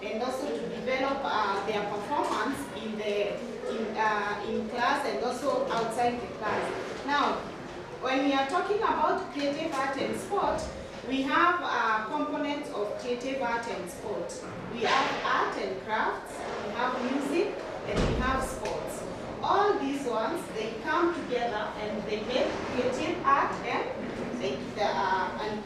and also to develop their performance in class and also outside the class. Now, when we are talking about creative art and sport, we have components of creative art and sport. We have art and crafts, we have music, and we have sports. All these ones, they come together and they make creative art and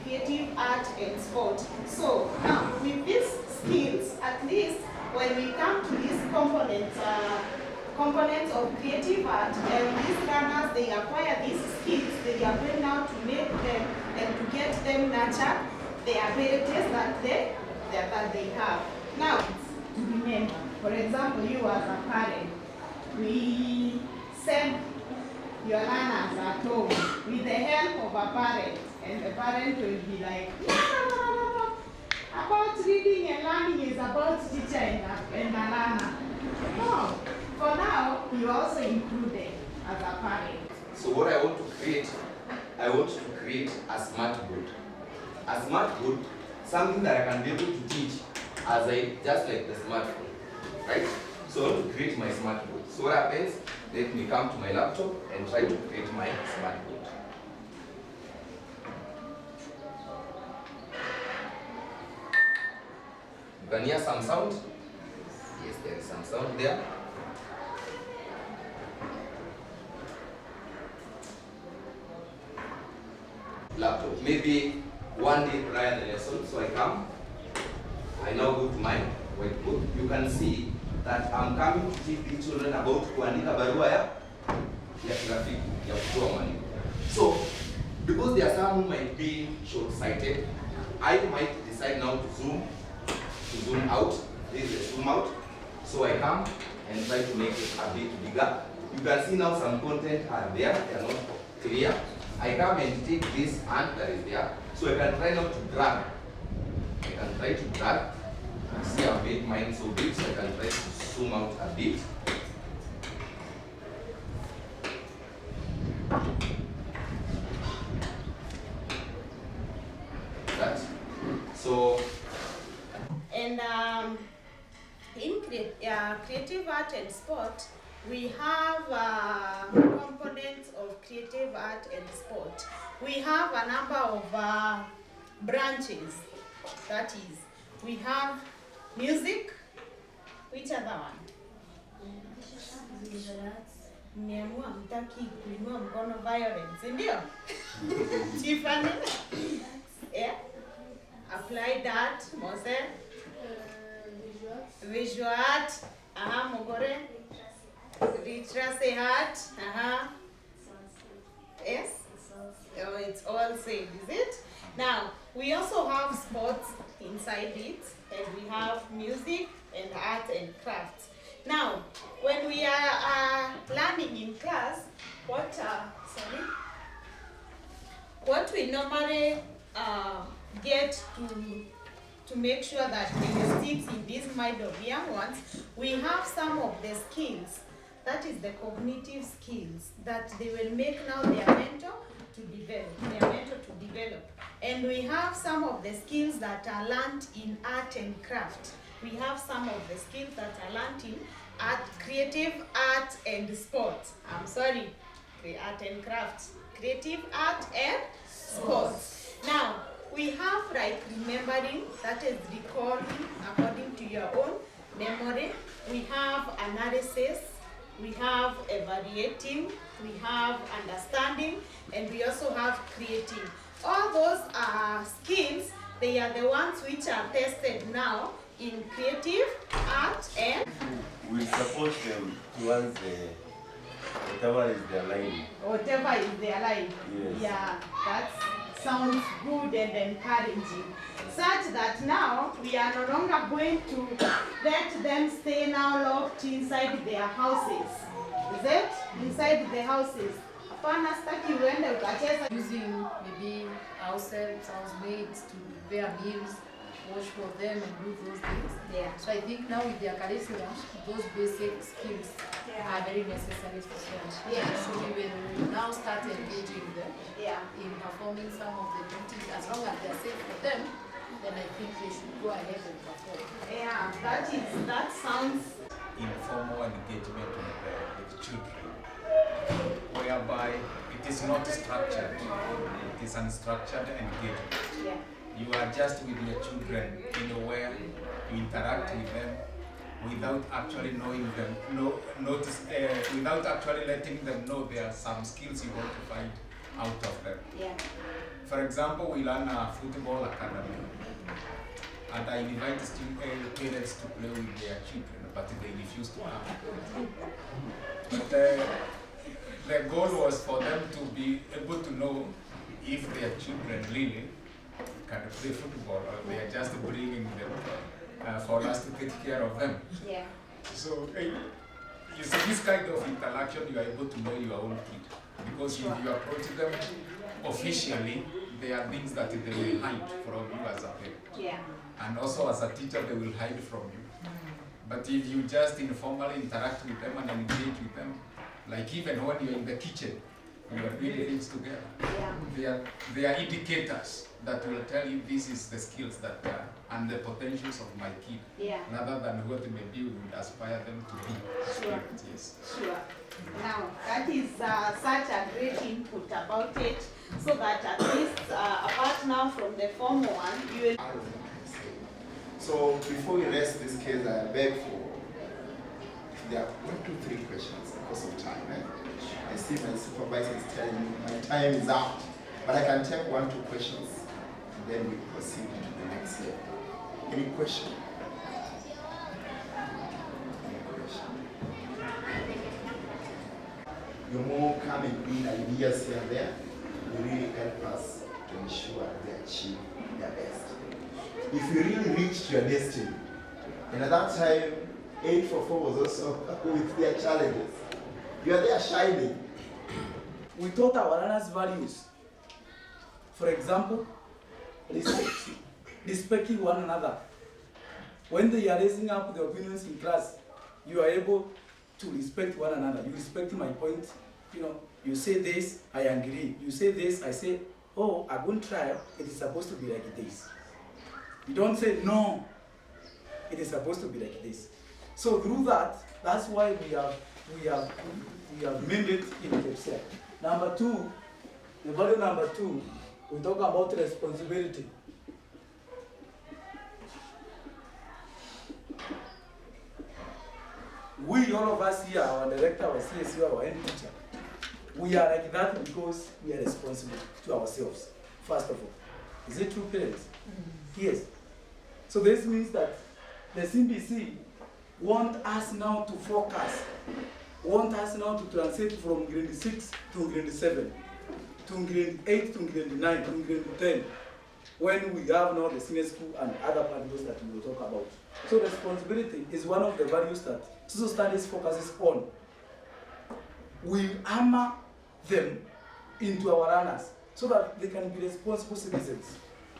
creative art and sport. So now with these skills, at least when we come to these components of creative art, and these learners, they acquire these skills, they are going now to make them and to get them nurture the abilities that they have. Now, to remember, for example, you as a parent, we send your learners at home with the help of a parent, and the parent will be like, no, about reading and learning is about teacher and a learner. No, for now, you also included as a parent. So what I want to create a smart board. A smart board, something that I can be able to teach just like the smartphone, right? So I want to create my smart board. So what happens? Let me come to my laptop and try to create my smart board. You can hear some sound. Yes, there is some sound there. Laptop. Maybe one day prior to the lesson, so I now go to my whiteboard. You can see that I'm coming to teach the children about kuandika barua ya kirafiki ya kutoa mwalimu. So, because there are some who might be short-sighted, I might decide now to zoom out. This is the zoom out. So I come and try to make it a bit bigger. You can see now some content are there, they are not clear. I come and take this ant that is there, so I can try not to drag. I can try to drag. See, I've made mine so big, so I can try to zoom out a bit. That. So. And in creative art and sport, we have components of creative art and sport. We have a number of branches. That is, we have music. Which other one? Niamua mtaki kuinua mkono violence, ndio? Tiffany? Yeah? Applied art, Mose? Visual art. Aha, Mogore? Literacy art. Aha. Yes? Oh, it's all same, is it? Now, we also have sports inside it, and we have music and art and crafts. Now, when we are learning in class, what we normally get to make sure that it sticks in this mind of young ones, we have some of the skills, that is the cognitive skills, that they will make now their mentor to develop. And we have some of the skills that are learned in art and craft. We have some of the skills that are learned in art, creative art and sports. I'm sorry, the art and crafts, creative art and sports. Now, we have like remembering, that is recalling according to your own memory. We have analysis, we have evaluating, we have understanding, and we also have creating. All those are skills, they are the ones which are tested now in creative art and we support them towards whatever is their line. Whatever is their line. Yes. Yeah, that sounds good and encouraging. Such that now we are no longer going to let them stay now locked inside their houses. Is it? Inside the houses. Hapana, staki uende ukacheza. Using maybe ourselves, housemates to prepare meals, wash for them and do those things. Yeah. So I think now with their curriculum, those basic skills are very necessary for them. Yeah. So we will now start engaging them in performing some of the duties. As long as they are safe for them, then I think they should go ahead and perform. Yeah. that sounds informal engagement with children, whereby it is not structured, it is unstructured engagement. yeah. You are just with your children in a way, you interact with them without actually knowing them, without actually letting them know there are some skills you want to find out of them. Yeah. For example, we run a football academy, and I invite parents to play with their children, but they refuse to come. But the goal was for them to be able to know if their children really can play football, or they are just bringing them for us to take care of them. Yeah. So you see, this kind of interaction, you are able to know your own kid, because if you approach them officially, there are things that they will hide from you as a parent. Yeah. And also as a teacher, they will hide from you. But if you just informally interact with them and engage with them, like even when you're in the kitchen, you are doing things together. Yeah. They are indicators that will tell you this is the skills that and the potentials of my kid, Yeah. rather than what maybe we would aspire them to be. Sure. Yes. Sure. Now, that is such a great input about it, so that at least apart now from the formal one, you will. So before we rest this case, I beg for, there are 1, 2, 3 questions because of time. I see my supervisor is telling me my time is out, but I can take 1, 2 questions, and then we proceed to the next level. Any question? Any question? You're more coming in ideas here and there. You really help us to ensure we achieve their best. If you really reached your destiny, and at that time, 844 was also with their challenges. You are there shining. We taught our learners values. For example, respecting one another. When they are raising up their opinions in class, you are able to respect one another. You respect my point. You say this, I agree. You say this, I say, oh, I won't try. It is supposed to be like this. You don't say, no, it is supposed to be like this. So through that, that's why we have made it in Kpsea. Number 2, the value number 2, we talk about responsibility. We, all of us here, our director, our CSU, our head teacher, we are like that because we are responsible to ourselves, first of all. Is it true, parents? Yes. So this means that the CBC want us now to focus, want us now to translate from grade 6 to grade 7, to grade 8 to grade 9, to grade 10, when we have now the senior school and other values that we will talk about. So responsibility is one of the values that social studies focuses on. We armor them into our learners so that they can be responsible citizens.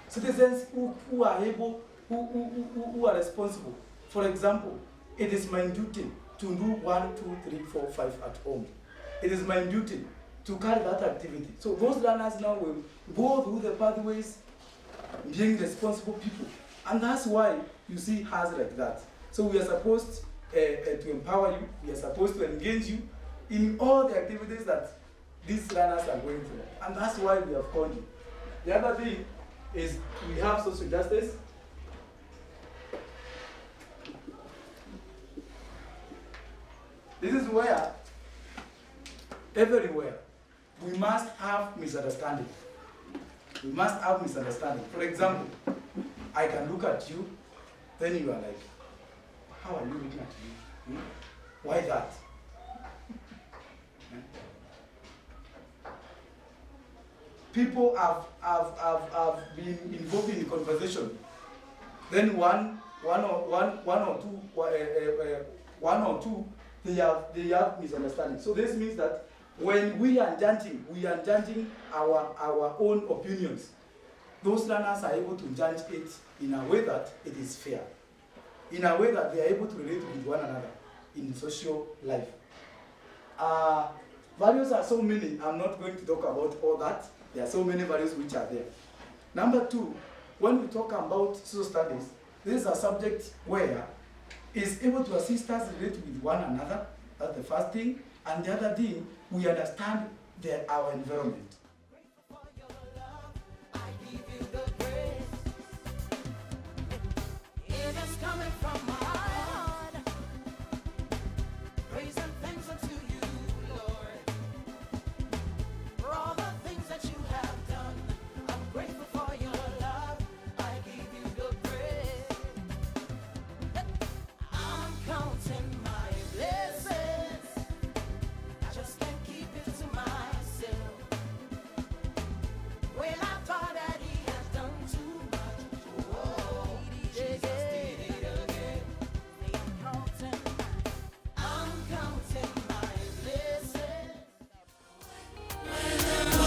Citizens who are able, who are responsible. For example, it is my duty to do 1, 2, 3, 4, 5 at home. It is my duty to carry that activity. So those learners now will go through the pathways being responsible people. And that's why you see us like that. So we are supposed to empower you, we are supposed to engage you in all the activities that these learners are going through. And that's why we have called you. The other thing is we have social justice. This is where, everywhere, we must have misunderstanding. We must have misunderstanding. For example, I can look at you, then you are like, how are you looking at me? Why that? People have been involved in conversation. Then one or two, they have misunderstanding. So this means that when we are judging our own opinions. Those learners are able to judge it in a way that it is fair, in a way that they are able to relate with one another in social life. Values are so many. I'm not going to talk about all that. There are so many values which are there. Number 2, when we talk about social studies, this is a subject where is able to assist us relate with one another. That's the first thing. And the other thing, we understand our environment.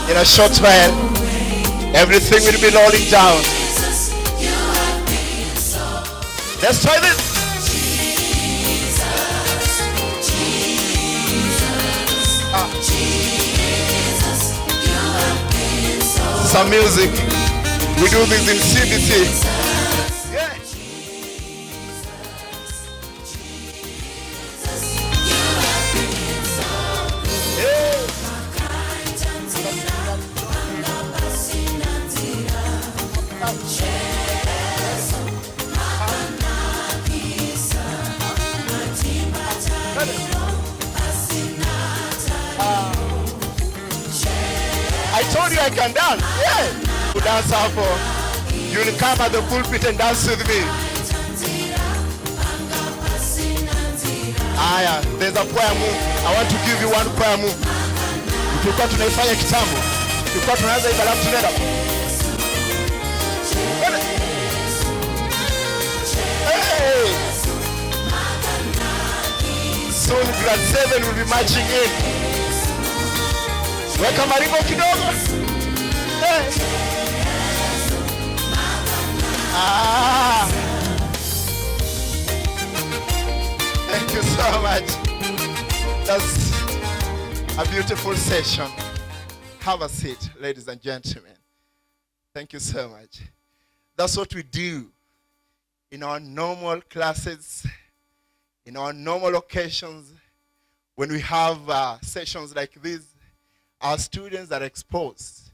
In a short while, everything will be rolling down. Let's try this. Some music. We do this in CBC. Yeah. I told you I can dance. Yeah. You dance out for. You'll come at the pulpit and dance with me. Aya, there's a prayer move. I want to give you one prayer move. Tulikuwa tunaifanya kitambo. Tulikuwa tunaanza hivi alafu tunaenda. Hey. Soon grade 7 will be marching in. Weka maringo kidogo. Hey. Thank you so much. That's a beautiful session. Have a seat, ladies and gentlemen. Thank you so much. That's what we do in our normal classes, in our normal occasions. When we have sessions like this, our students are exposed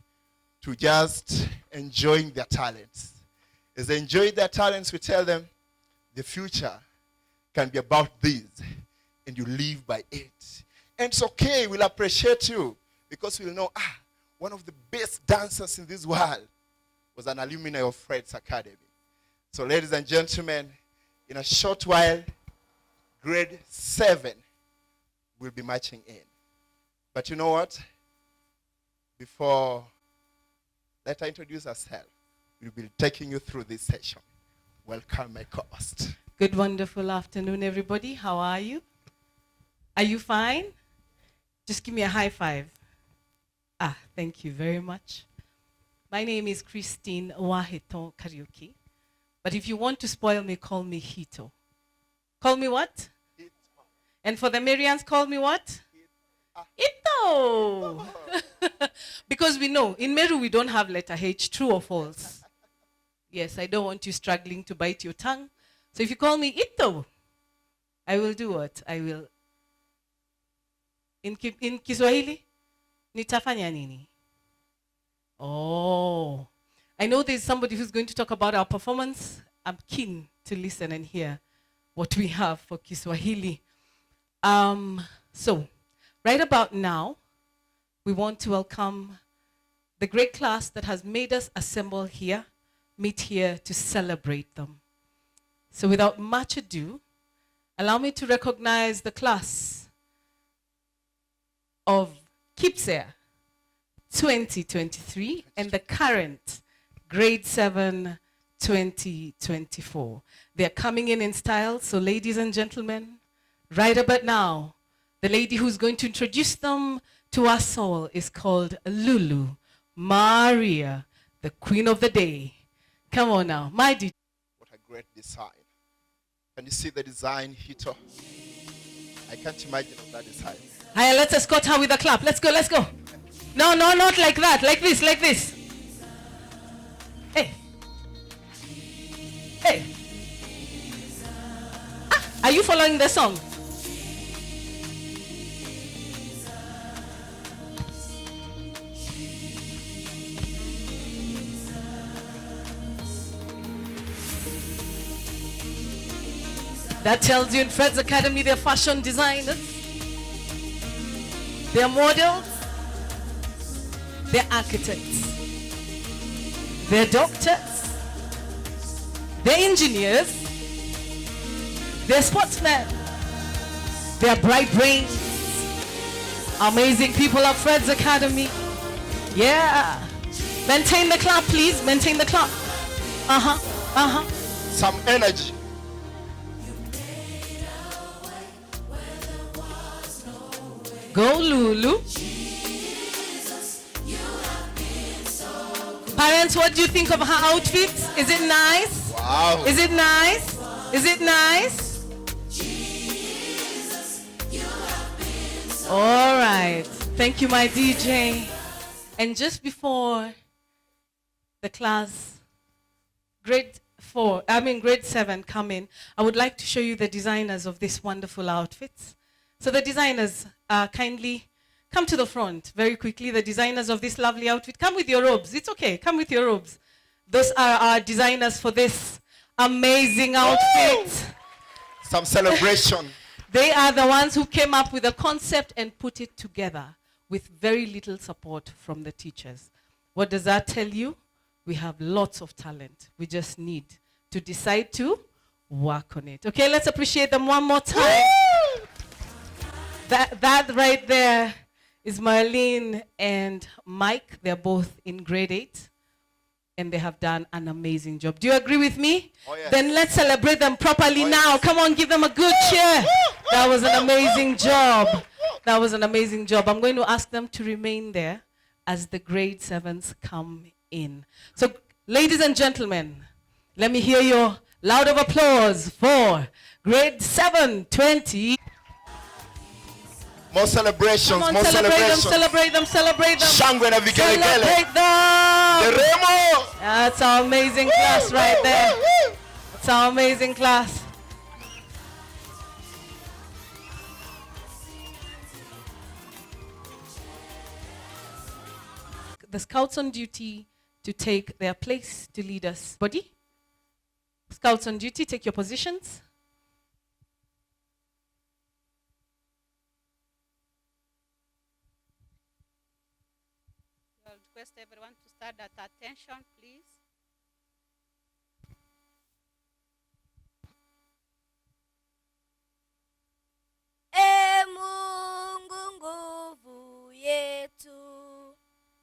to just enjoying their talents. As they enjoy their talents, we tell them the future can be about this, and you live by it. And it's okay, we'll appreciate you, because we'll know, one of the best dancers in this world was an alumni of Fred's Academy. So ladies and gentlemen, in a short while, grade 7 will be marching in. But you know what? Before, let her introduce herself. We'll be taking you through this session. Welcome, my co-host. Good, wonderful afternoon, everybody. How are you? Are you fine? Just give me a high five. Thank you very much. My name is Christine Waheton Kariuki. But if you want to spoil me, call me Hito. Call me what? Hito. And for the Marians, call me what? Hito. Because we know, in Meru we don't have letter H, true or false? Yes, I don't want you struggling to bite your tongue. So if you call me Ito, I will do what? I will. In Kiswahili, nitafanya nini? Oh, I know there's somebody who's going to talk about our performance. I'm keen to listen and hear what we have for Kiswahili. So, right about now, we want to welcome the great class that has made us assemble here, meet here to celebrate them. So without much ado, allow me to recognize the class of Kpsea 2023 and the current grade 7 2024. They're coming in style, so ladies and gentlemen, right about now, the lady who's going to introduce them to us all is called Lulu Maria, the queen of the day. Come on now, my DJ. What a great design. Can you see the design, Hito? I can't imagine that design. Hiya, let's escort her with a clap. Let's go, let's go. No, not like that. Like this, like this. Hey. Hey. Are you following the song? That tells you in Fred's Academy they're fashion designers, they're models, they're architects, they're doctors, they're engineers, they're sportsmen, they're bright brains, amazing people of Fred's Academy. Yeah. Maintain the clap, please. Maintain the clap. Some energy. Go, Lulu. Parents, what do you think of her outfits? Is it nice? Wow. Is it nice? Is it nice? All right. Thank you, my DJ. And just before the class, grade 7 come in, I would like to show you the designers of these wonderful outfits. So the designers, kindly come to the front very quickly. The designers of this lovely outfit, come with your robes. It's okay, come with your robes. Those are our designers for this amazing outfit. Some celebration. They are the ones who came up with the concept and put it together with very little support from the teachers. What does that tell you? We have lots of talent. We just need to decide to work on it. Okay, let's appreciate them one more time. That right there is Marlene and Mike. They're both in grade 8. And they have done an amazing job. Do you agree with me? Oh, yes. Then let's celebrate them properly now. Yes. Come on, give them a good cheer. That was an amazing job. That was an amazing job. I'm going to ask them to remain there as the grade 7s come in. So, ladies and gentlemen, let me hear your loud of applause for grade 7 20. More celebrations, Come on, more celebrate them, celebrations. celebrate them, celebrate them. Shangwe na vigelegele. Celebrate them. Remo. That's our amazing class right there. That's our amazing class. The scouts on duty to take their place to lead us. Body? Scouts on duty, take your positions. I'll request everyone to stand at attention, please. Mungu nguvu yetu,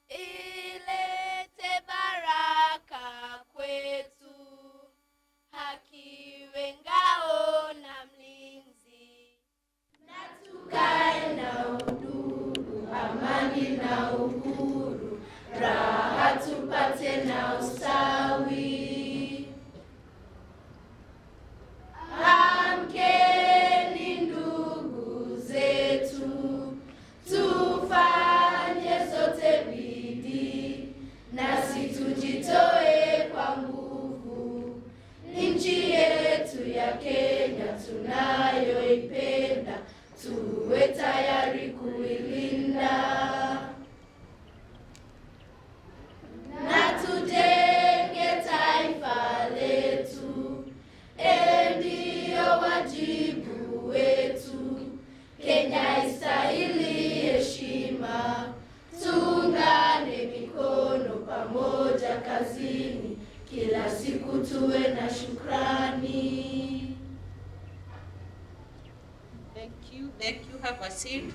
ilete baraka kwetu, haki iwe ngao na mlinzi, na tukae na udugu, amani na uhuru, raha tupate na ustawi. Amkeni ndugu zetu, tufanye zote bidii, nasi tujitoe kwa nguvu. Nchi yetu ya Kenya tunayoipenda, tuwe tayari kuilinda. Na tujenge taifa letu, ndio wajibu wetu. Kenya istahili heshima, tuungane mikono pamoja kazini, kila siku tuwe na shukrani. Thank you, have a seat.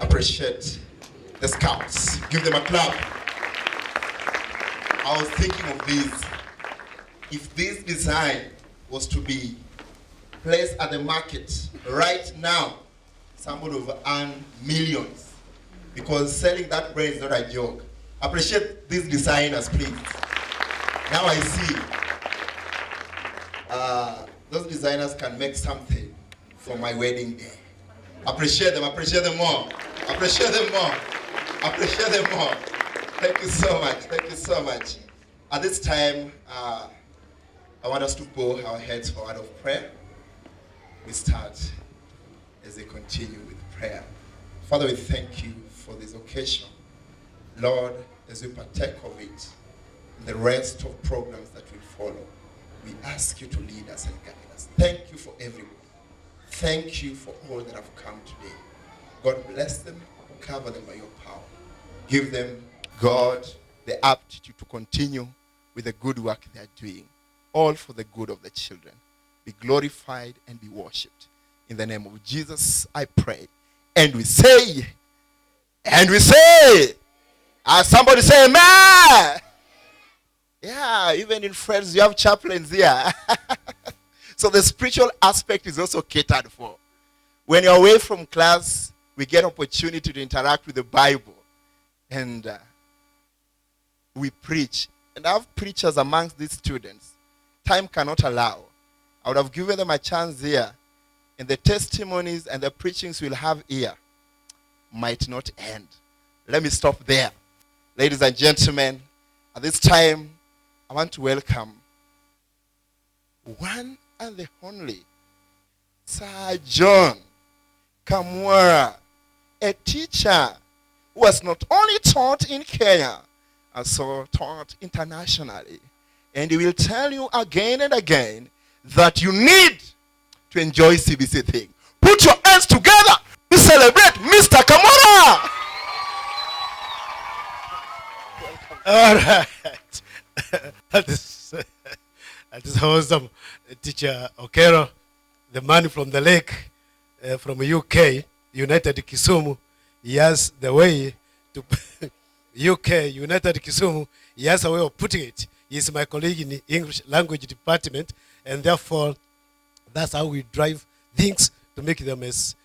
Appreciate the scouts. Give them a clap. I was thinking of this. If this design was to be placed at the market right now, somebody would earn millions, because selling that bread is not a joke. Appreciate these designers, please. Now I see those designers can make something for my wedding day. Appreciate them more. Appreciate them more. Appreciate them more. Thank you so much. Thank you so much. At this time, I want us to bow our heads for a word of prayer. we start as they continue with prayer. Father, we thank you for this occasion. Lord, as we partake of it, the rest of programs that will follow, we ask you to lead us and guide us. Thank you for everyone. Thank you for all that have come today. God bless them, cover them by your power. Give them, God, the aptitude to continue with the good work they are doing, all for the good of the children. Be glorified and be worshipped. In the name of Jesus, I pray. And we say, somebody say, amen. Yeah, even in Friends, you have chaplains here. So the spiritual aspect is also catered for. When you're away from class, we get opportunity to interact with the Bible. And we preach. And I have preachers amongst these students. Time cannot allow. I would have given them a chance here. And the testimonies and the preachings we'll have here might not end. Let me stop there. Ladies and gentlemen, at this time, I want to welcome one and the only Sir John Kamwara, a teacher who has not only taught in Kenya, also taught internationally. And he will tell you again and again that you need to enjoy CBC thing. Put your hands together to celebrate Mr. Kamwara. All right. That is awesome. Teacher Okero, the man from the lake, from UK, United Kisumu. He has the way to UK, United Kisumu. He has a way of putting it. He is my colleague in the English language department, and therefore, that's how we drive things to make them as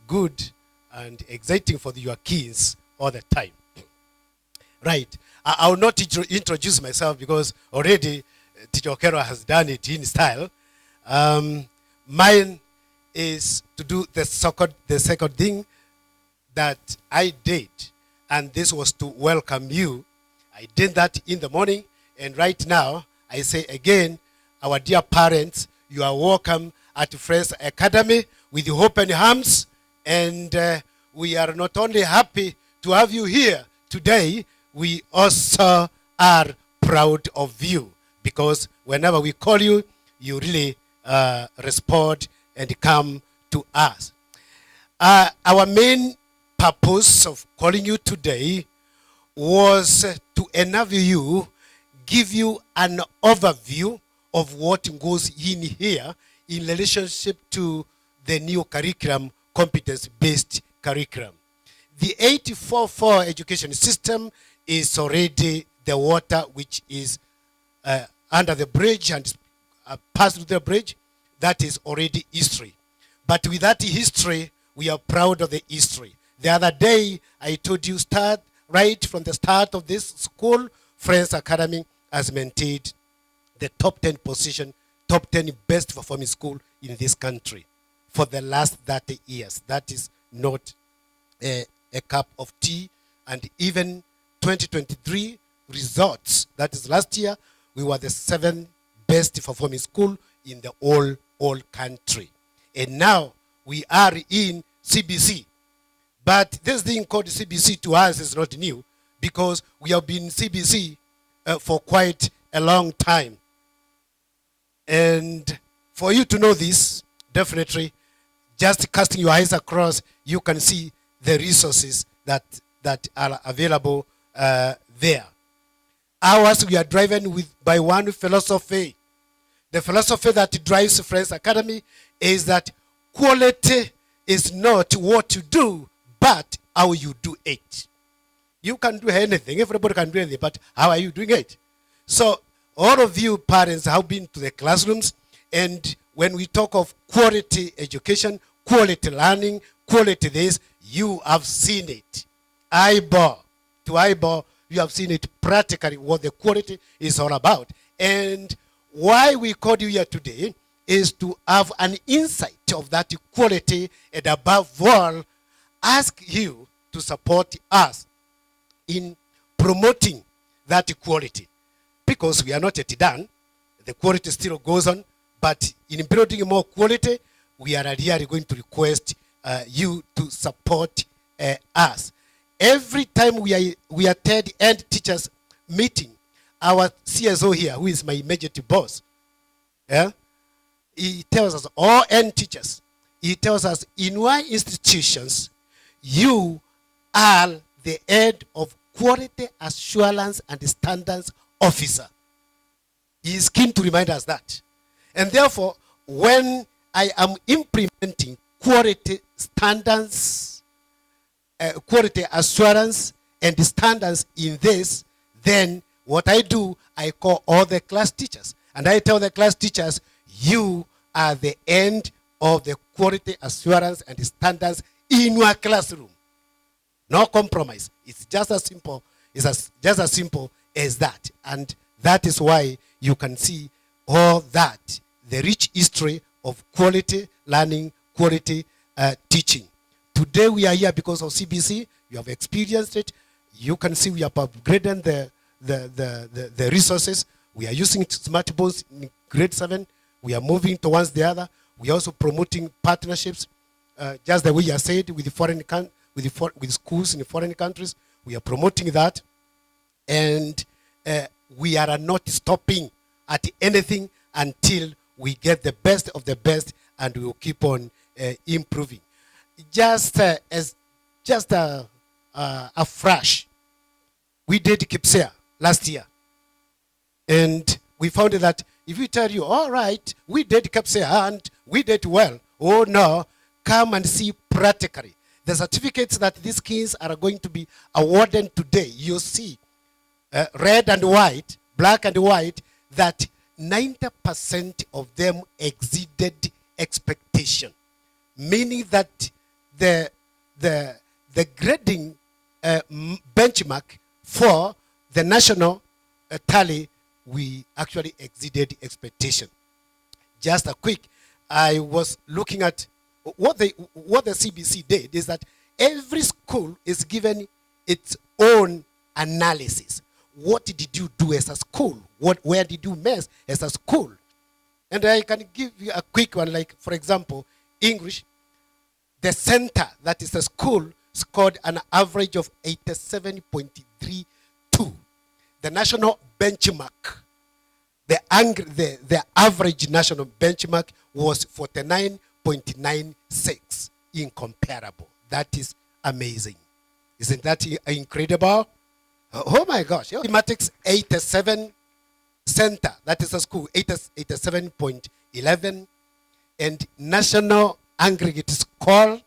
good and exciting for your kids all the time. Right. I will not introduce myself because already Teacher Okero has done it in style. Mine is to do the second thing that I did, and this was to welcome you. I did that in the morning, and right now I say again, our dear parents, you are welcome at Friends Academy with open arms, and we are not only happy to have you here today, we also are proud of you, because whenever we call you, you really respond and come to us. Our main purpose of calling you today was to enable you, give you an overview of what goes in here in relationship to the new curriculum, competence-based curriculum. The 844 education system is already the water which is under the bridge and passed through the bridge. That is already history. But with that history, we are proud of the history. The other day, I told you, start right from the start of this school, Friends Academy has maintained the top 10 position, top 10 best performing school in this country for the last 30 years. That is not a cup of tea. And even 2023 results, that is last year, we were the 7th best performing school in the whole country. And now we are in CBC. But this thing called CBC to us is not new, because we have been CBC for quite a long time. And for you to know this, definitely, just casting your eyes across, you can see the resources that are available there. Ours, we are driven by one philosophy. The philosophy that drives Friends Academy is that quality is not what you do, but how you do it. You can do anything, everybody can do anything, but how are you doing it? So all of you parents have been to the classrooms, and when we talk of quality education, quality learning, quality this, you have seen it. Eyeball to eyeball, you have seen it practically what the quality is all about. And why we called you here today is to have an insight of that quality, and above all, ask you to support us in promoting that quality. Because we are not yet done, the quality still goes on, But in building more quality, we are really going to request you to support us. Every time we attend end teachers meeting, our CSO here, who is my immediate boss, yeah, he tells us, all end teachers, he tells us, in your institutions, you are the head of quality assurance and standards officer. He is keen to remind us that. And therefore, when I am implementing quality standards, quality assurance and standards in this, then what I do, I call all the class teachers. And I tell the class teachers, you are the end of the quality assurance and standards in your classroom. No compromise. It's just as simple. Just as simple as that. And that is why you can see all that, the rich history of quality learning, quality teaching. Today we are here because of CBC. You have experienced it. You can see we are upgrading the resources. We are using smart boards in grade 7. We are moving towards the other. We are also promoting partnerships, just the way you said, with the with schools in foreign countries. We are promoting that, and we are not stopping at anything until we get the best of the best, and we will keep on improving. Just a flash, we did Kpsea last year, and we found that if we tell you, all right, we did Kpsea and we did well, oh no, come and see practically. The certificates that these kids are going to be awarded today, you see, red and white, black and white, that 90% of them exceeded expectation, meaning that the grading benchmark for the national tally, we actually exceeded expectation. Just a quick, I was looking at what the CBC did is that every school is given its own analysis. What did you do as a school? Where did you mess as a school? And I can give you a quick one, like, for example, English. The center, that is the school, scored an average of 87.32. The national benchmark, the average national benchmark was 49.96, incomparable. That is amazing. Isn't that incredible? Oh my gosh. Mathematics 87 center, that is a school, 87.11, and national aggregate score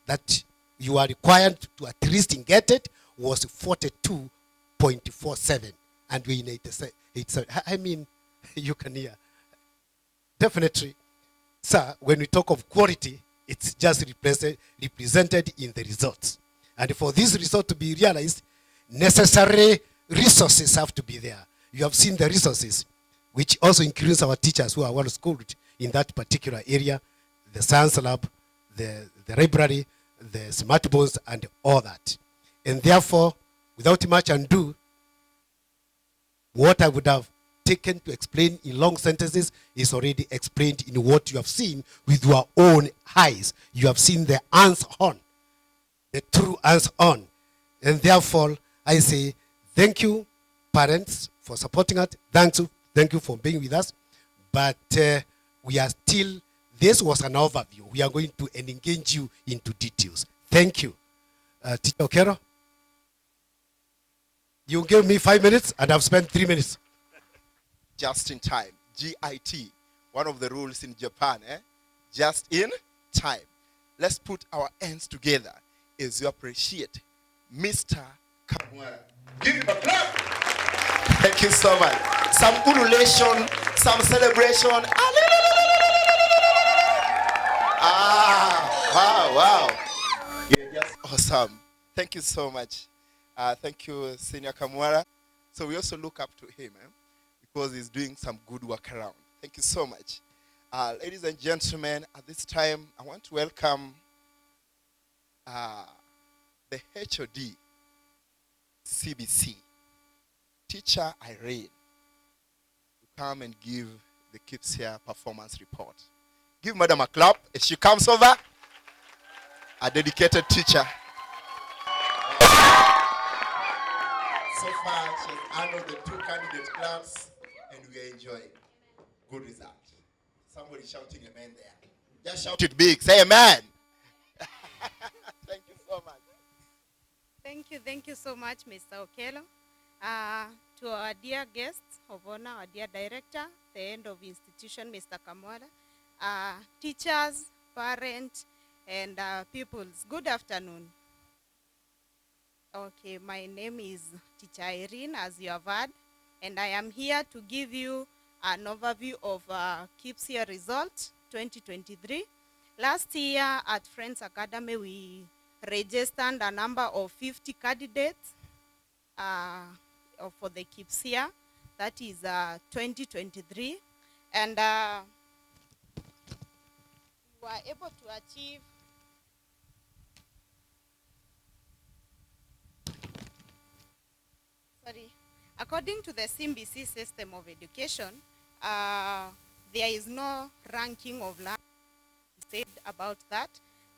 that you are required to at least get it was 42.47, and we in 87. I mean, you can hear. Definitely, sir, when we talk of quality, it's just represented in the results. And for this result to be realized, necessary resources have to be there. You have seen the resources, which also includes our teachers who are well schooled in that particular area, the science lab, the library, the smart boards, and all that. And therefore, without much ado, what I would have taken to explain in long sentences is already explained in what you have seen with your own eyes. You have seen the hands-on, the true hands-on. And therefore, I say thank you, parents, for supporting us. Thank you for being with us. But we are still, this was an overview. We are going to engage you into details. Thank you. Teacher Okero, you gave me 5 minutes and I've spent 3 minutes. Just in time, GIT, one of the rules in Japan, just in time. Let's put our hands together as you appreciate Mr. Kamwara. Give him a clap. Thank you so much. Some ululation, some celebration. Wow. You're just awesome. Thank you so much. Thank you, Senior Kamwara. So we also look up to him, because he's doing some good work around. Thank you so much. Ladies and gentlemen, at this time, I want to welcome the HOD CBC, Teacher Irene, to come and give the Kpsea performance report. Give Madam a clap as she comes over. A dedicated teacher. So far, she's handled the 2 candidate class, and we are enjoying. Good result. Somebody shouting amen there. Just shout it big. Say amen. Thank you so much. Thank you so much, Mr. Okello. To our dear guests of honor, our dear director, the end of institution, Mr. Kamwala, teachers, parents, and pupils, good afternoon. Okay, my name is Teacher Irene, as you have heard, and I am here to give you an overview of Kpsea result 2023. Last year at Friends Academy, we registered a number of 50 candidates for the Kpsea, that is 2023, and we were able to achieve according to the CBC system of education, there is no ranking of learners. Said about that,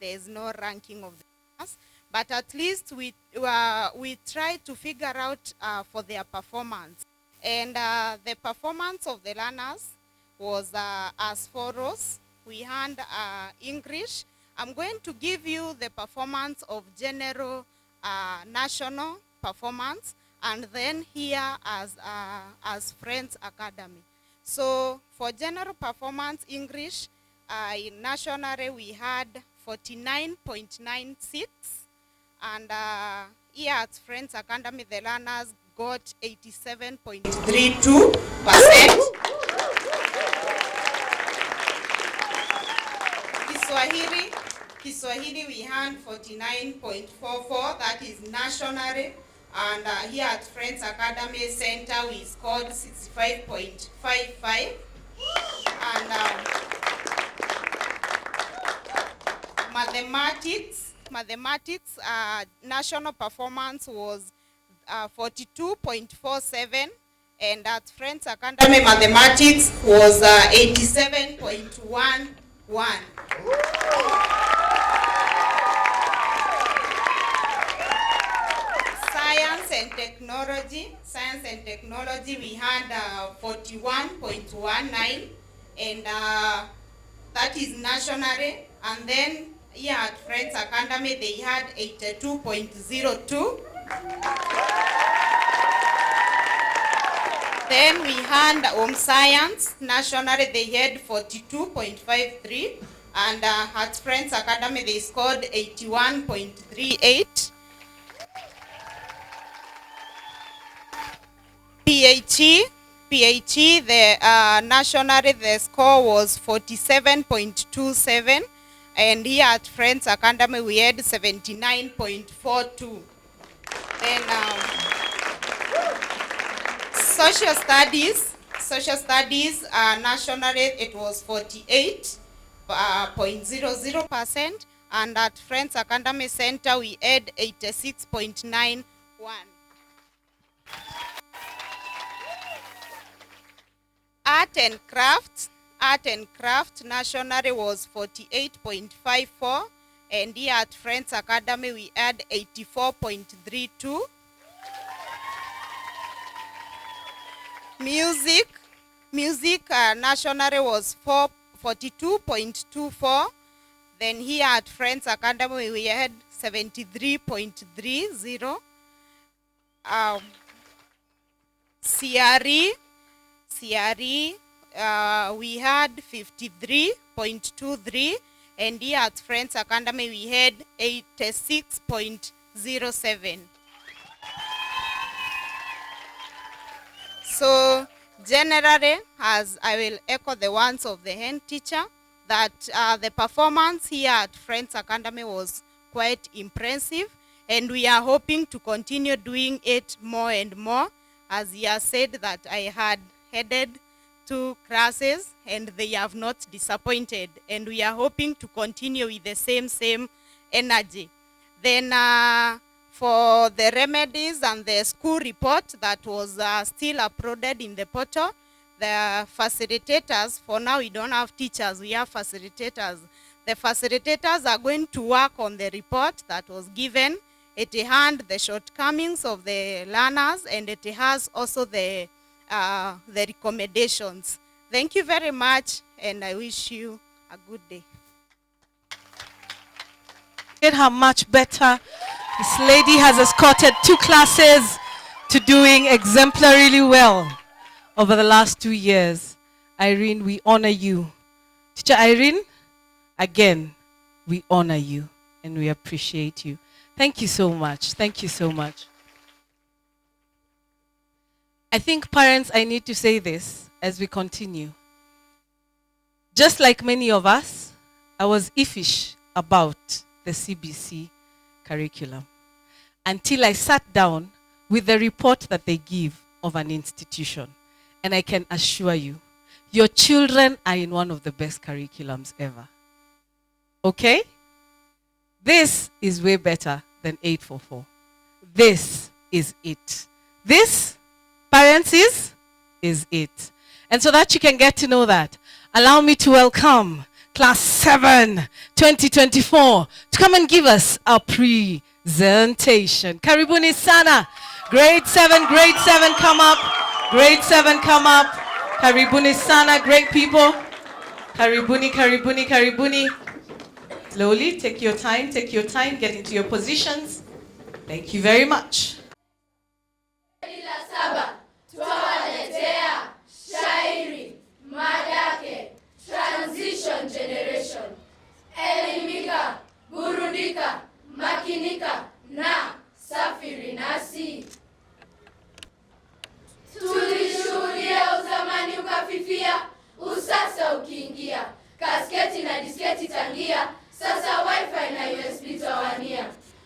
there is no ranking of the learners, but at least we try to figure out for their performance. And the performance of the learners was as follows. We had English. I'm going to give you the performance of general national performance, and then here as Friends Academy. So for general performance English, in nationally we had 49.96, and here at Friends Academy the learners got 87.32%. Kiswahili we had 49.44, that is nationally, and here at Friends Academy Center we scored 65.55, and mathematics national performance was 42.47, and at Friends Academy mathematics was 87.11. Science and technology we had 41.19, and that is nationally, and then here at Friends Academy they had 82.02. Then we had home science, nationally they had 42.53, and at Friends Academy they scored 81.38. PHE, the nationally the score was 47.27, and here at Friends Academy we had 79.42. Then social studies nationally it was 48.00%, and at Friends Academy Center we had 86.91. Art and craft nationally was 48.54, and here at Friends Academy we had 84.32. Music nationally was 42.24. Then here at Friends Academy we had 73.30. CRE we had 53.23, and here at Friends Academy we had 86.07. So generally, as I will echo the ones of the head teacher, that the performance here at Friends Academy was quite impressive, and we are hoping to continue doing it more and more. As he has said that I had headed 2 classes and they have not disappointed, and we are hoping to continue with the same energy. Then for the remedies and the school report that was still uploaded in the portal, the facilitators, for now we don't have teachers, we have facilitators. The facilitators are going to work on the report that was given. It has the shortcomings of the learners, and it has also the recommendations. Thank you very much, and I wish you a good day. Get her much better. This lady has escorted 2 classes to doing exemplarily well over the last 2 years. Irene, we honor you. Teacher Irene, again, we honor you and we appreciate you. Thank you so much. Thank you so much. I think, parents, I need to say this as we continue. Just like many of us, I was iffish about the CBC curriculum until I sat down with the report that they give of an institution. And I can assure you, your children are in one of the best curriculums ever. Okay? This is way better than 844. This is it. This, parents, is it. And so that you can get to know that, allow me to welcome Class 7, 2024, to come and give us a presentation. Karibuni sana. Grade 7, come up. Grade 7, come up. Karibuni sana, great people. Karibuni. Slowly, take your time, get into your positions. Thank you very much. Twawaletea shairi madake transition generation. Elimika, burudika, makinika na safiri nasi. Tulishuhudia uzamani ukafifia, usasa ukiingia, kasketi na disketi tangia, sasa wifi na USB tawania.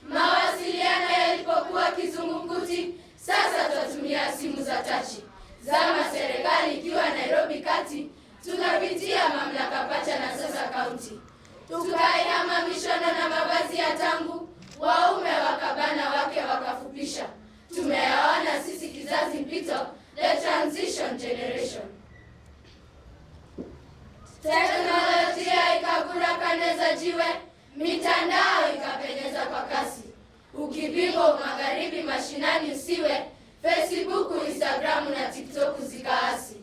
Mawasiliano yalipokuwa kizungumkuti, sasa tutatumia simu za tachi. Zama serikali ikiwa Nairobi kati, tukapitia mamlaka pacha na sasa kaunti. Tukaihama mishono na mavazi ya tangu, waume wakabana wake wakafupisha. Tumeyaona sisi kizazi mpito, the transition generation. Teknolojia ikagura kane za jiwe, mitandao ikapenyeza kwa kasi. Ukipigwa magharibi mashinani usiwe, Facebook, Instagram na TikTok zikaasi.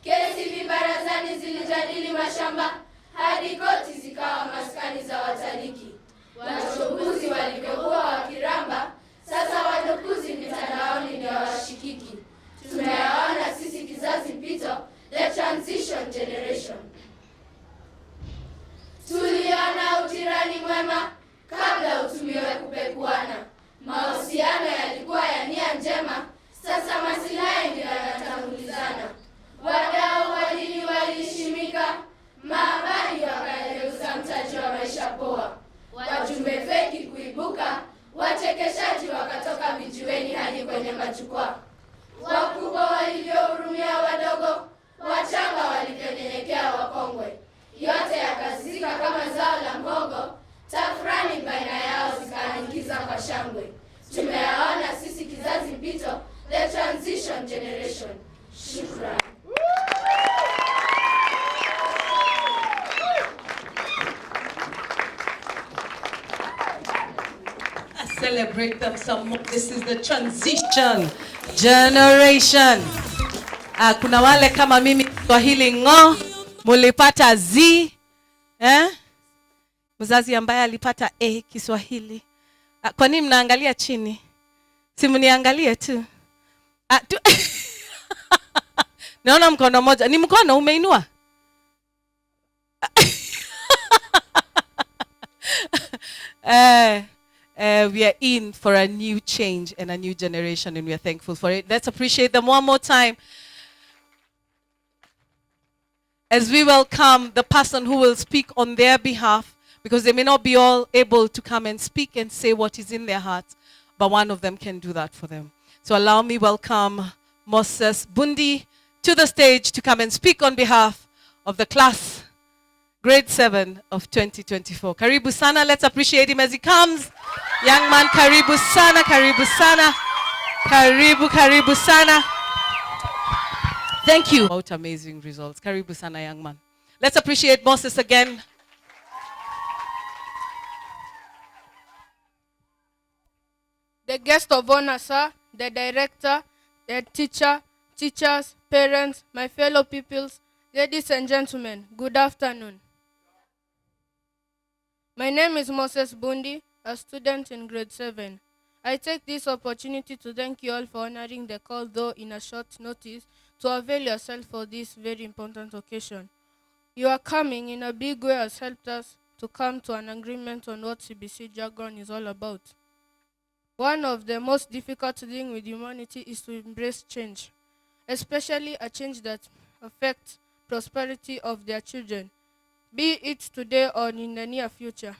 Kesi vibarazani zilijadili mashamba, hadi koti zikawa maskani za wataliki. Wachokuzi walivyokuwa wakiramba, sasa wadokuzi mitandaoni ndio washikiki. Tumeyaona sisi kizazi mpito, the transition generation. Tuliona utirani mwema kabla utumiwe kupekuana. Mahusiano yalikuwa ya nia njema, sasa masilahi ndio yanatangulizana. Wadau wa dini waliheshimika, maabadi wakageuza mtaji wa maisha poa. Wajumbe feki kuibuka, wachekeshaji wakatoka vijiweni hadi kwenye majukwaa. Wakubwa walivyohurumia wadogo, wachanga walivyonyenyekea wakongwe. Yote yakazika kama zao la mhogo, tafrani baina yao zikaanikiza kwa shangwe. Tumeyaona sisi kizazi mpito, the transition generation. Shukran. Celebrate them some more. This is the transition generation. Kuna wale kama mimi Swahili ngo, mulipata Z. Mzazi ambaye alipata A Kiswahili. Kwa nini mnaangalia chini? Si mniangalie tu. Naona mkono moja. Ni mkono umeinua? We are in for a new change and a new generation, and we are thankful for it. Let's appreciate them one more time as we welcome the person who will speak on their behalf, because they may not be all able to come and speak and say what is in their hearts, but one of them can do that for them. So allow me welcome Moses Bundi to the stage to come and speak on behalf of the class grade 7 of 2024. Karibu sana. Let's appreciate him as he comes. Young man, karibu sana, karibu sana. Karibu sana. Thank you. About amazing results. Karibu sana, young man. Let's appreciate Moses again. The guest of honor, sir, the director, the teachers, parents, my fellow pupils, ladies and gentlemen, good afternoon. My name is Moses Bundi, a student in grade 7. I take this opportunity to thank you all for honoring the call, though in a short notice, to avail yourself for this very important occasion. Your coming in a big way has helped us to come to an agreement on what CBC jargon is all about. One of the most difficult things with humanity is to embrace change, especially a change that affects prosperity of their children, be it today or in the near future.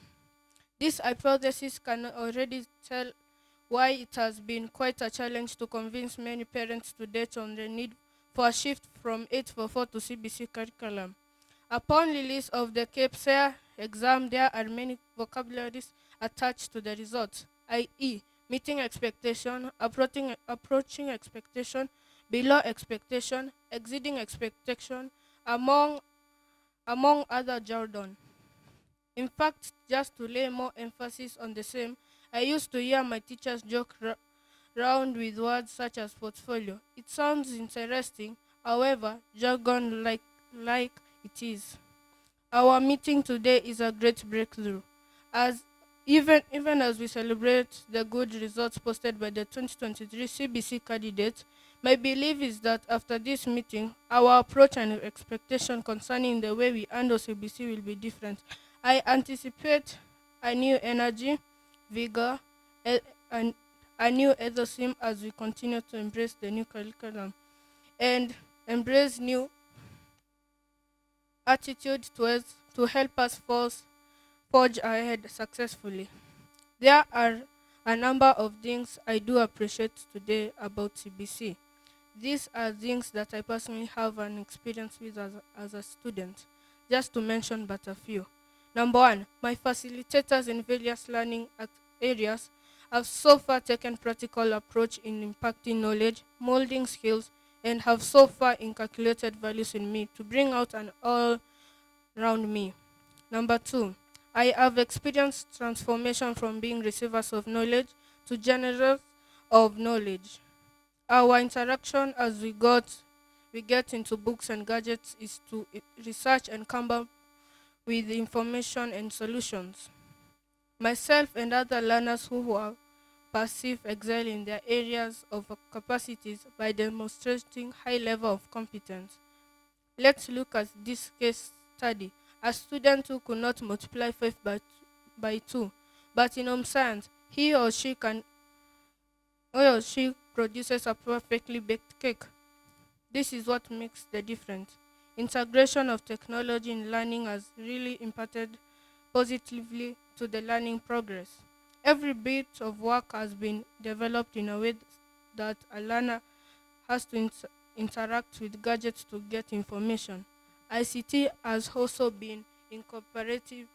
This hypothesis can already tell why it has been quite a challenge to convince many parents to date on the need for a shift from 844 to CBC curriculum. Upon release of the Kpsea exam, there are many vocabularies attached to the results, i.e., meeting expectation, approaching expectation, below expectation, exceeding expectation, among other jargon. In fact, just to lay more emphasis on the same, I used to hear my teachers joke round with words such as portfolio. It sounds interesting, however, jargon like it is. Our meeting today is a great breakthrough, as even as we celebrate the good results posted by the 2023 CBC candidates, my belief is that after this meeting, our approach and expectation concerning the way we handle CBC will be different. I anticipate a new energy, vigor, and a new enthusiasm as we continue to embrace the new curriculum and embrace new attitude to help us forge ahead successfully. There are a number of things I do appreciate today about CBC. These are things that I personally have an experience with as a student, just to mention but a few. Number one, my facilitators in various learning areas have so far taken practical approach in impacting knowledge, molding skills, and have so far inculcated values in me to bring out an all-round me. Number two, I have experienced transformation from being receivers of knowledge to generators of knowledge. Our interaction as we get into books and gadgets is to research and come up with information and solutions. Myself and other learners who are perceive excel in their areas of capacities by demonstrating high level of competence. Let's look at this case study. A student who could not multiply 5 by 2, but in home science, he or she produces a perfectly baked cake. This is what makes the difference. Integration of technology in learning has really impacted positively to the learning progress. Every bit of work has been developed in a way that a learner has to interact with gadgets to get information. ICT has also been incorporated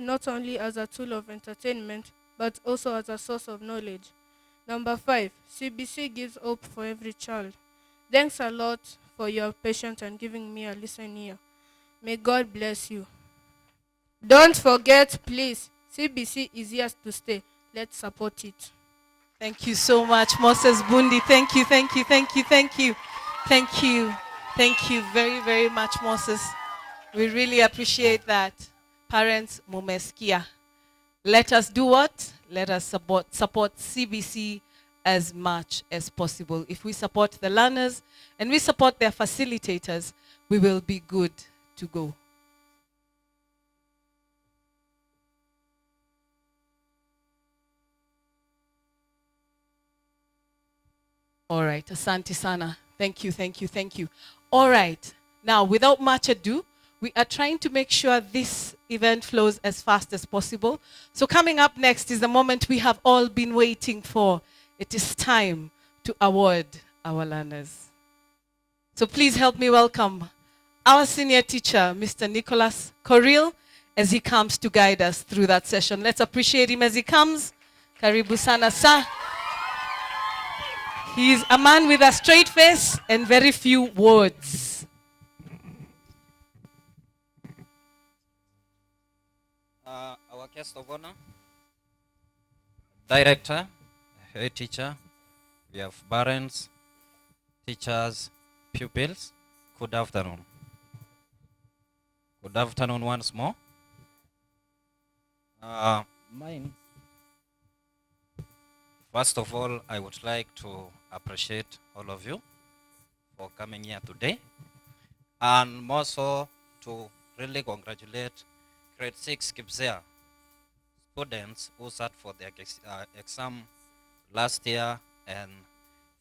not only as a tool of entertainment, but also as a source of knowledge. Number 5, CBC gives hope for every child. Thanks a lot for your patience and giving me a listen ear. May God bless you. Don't forget, please, CBC is here to stay. Let's support it. Thank you so much, Moses Bundi. Thank you. Thank you very, very much, Moses. We really appreciate that. Parents, mumesikia. Let us do what? Let us support CBC as much as possible. If we support the learners and we support their facilitators, we will be good to go. All right, asante sana. Thank you. All right, now without much ado, we are trying to make sure this event flows as fast as possible. So coming up next is the moment we have all been waiting for. It is time to award our learners. So please help me welcome our senior teacher, Mr. Nicholas Koril, as he comes to guide us through that session. Let's appreciate him as he comes. Karibu sana sa. He's a man with a straight face and very few words. Our guest of honor, director, head teacher, we have parents, teachers, pupils. Good afternoon. Good afternoon once more. Mine. First of all, I would like to appreciate all of you for coming here today, and more so to really congratulate grade 6 Kpsea students who sat for their exam last year, and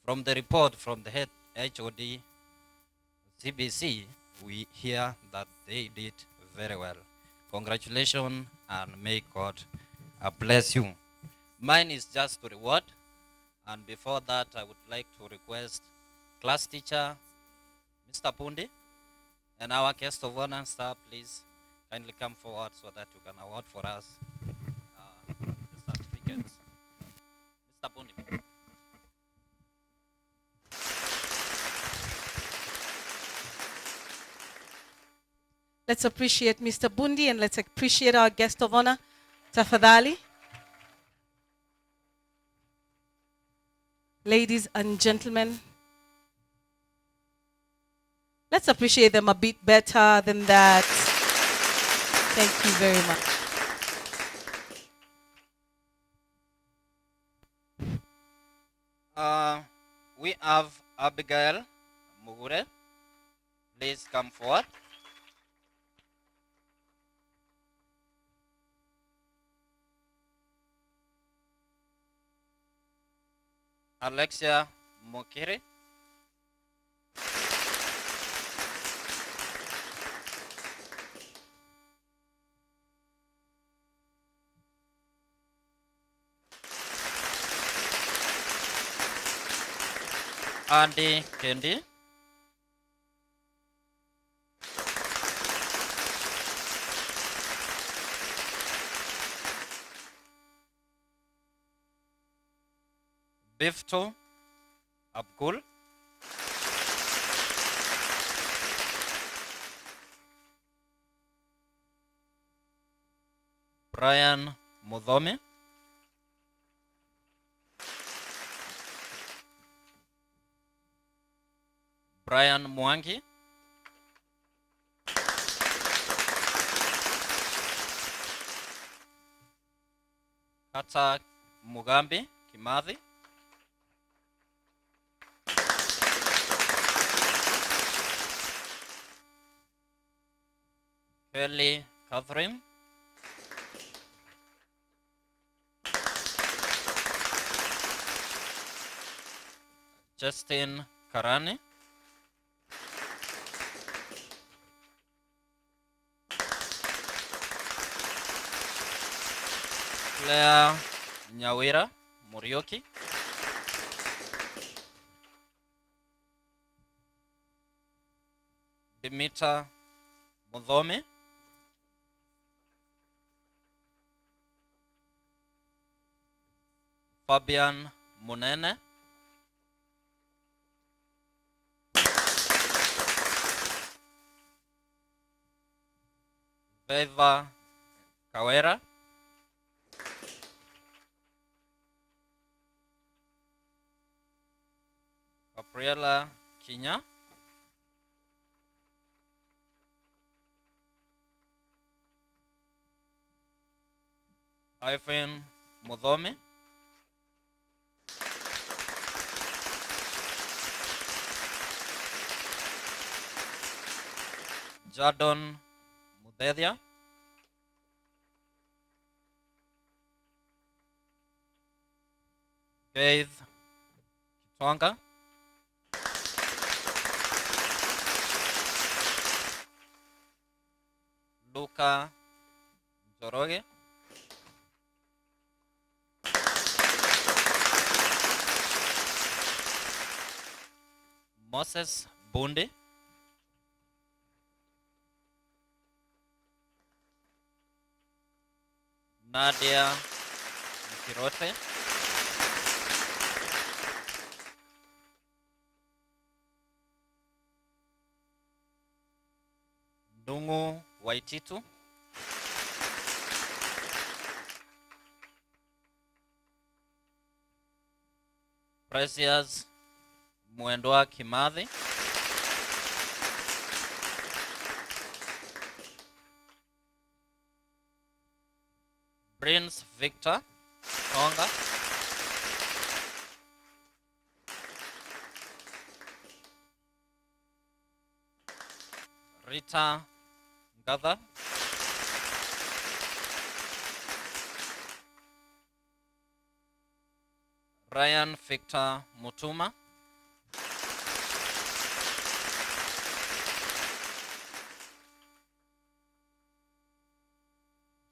from the report from the head HOD CBC, we hear that they did very well. Congratulations and may God bless you. Mine is just to reward, and before that I would like to request class teacher Mr. Pundi and our guest of honor, sir, please kindly come forward so that you can award for us the certificates. Mr. Pundi. Let's appreciate Mr. Bundi and let's appreciate our guest of honor, Tafadhali. Ladies and gentlemen, let's appreciate them a bit better than that. Thank you very much. We have Abigail Mugure. Please come forward. Alexia Mokiri. Andy Kendi. Bifto Abgul. Brian Mudhome. Brian Mwangi. Kata Mugambi Kimathi. Kelly Catherine. Justin Karani. Claire Nyawira Murioki. Dimitra Mudhome. Fabian Munene. Beva Kawera. Gabriela Kinya. Ivan Mudhome. Jadon Mudedia. Faith Kitwanga. Luka Joroge. Moses Bunde. Nadia Kirote. Dungu Waititu. Precious Mwendwa Kimathi. Prince Victor Tonga. Rita Ngatha. Ryan Victor Mutuma.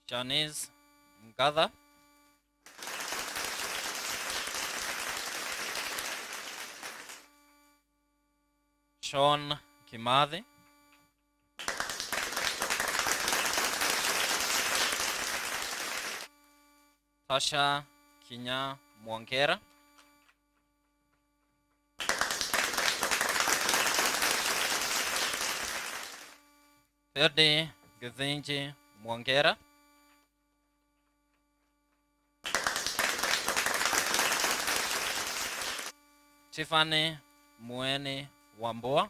Janice Ngatha. Sean Kimathi. Tasha Kinya Mwongera. Teddy Githinji Mwongera. Tiffany Mueni Wambua.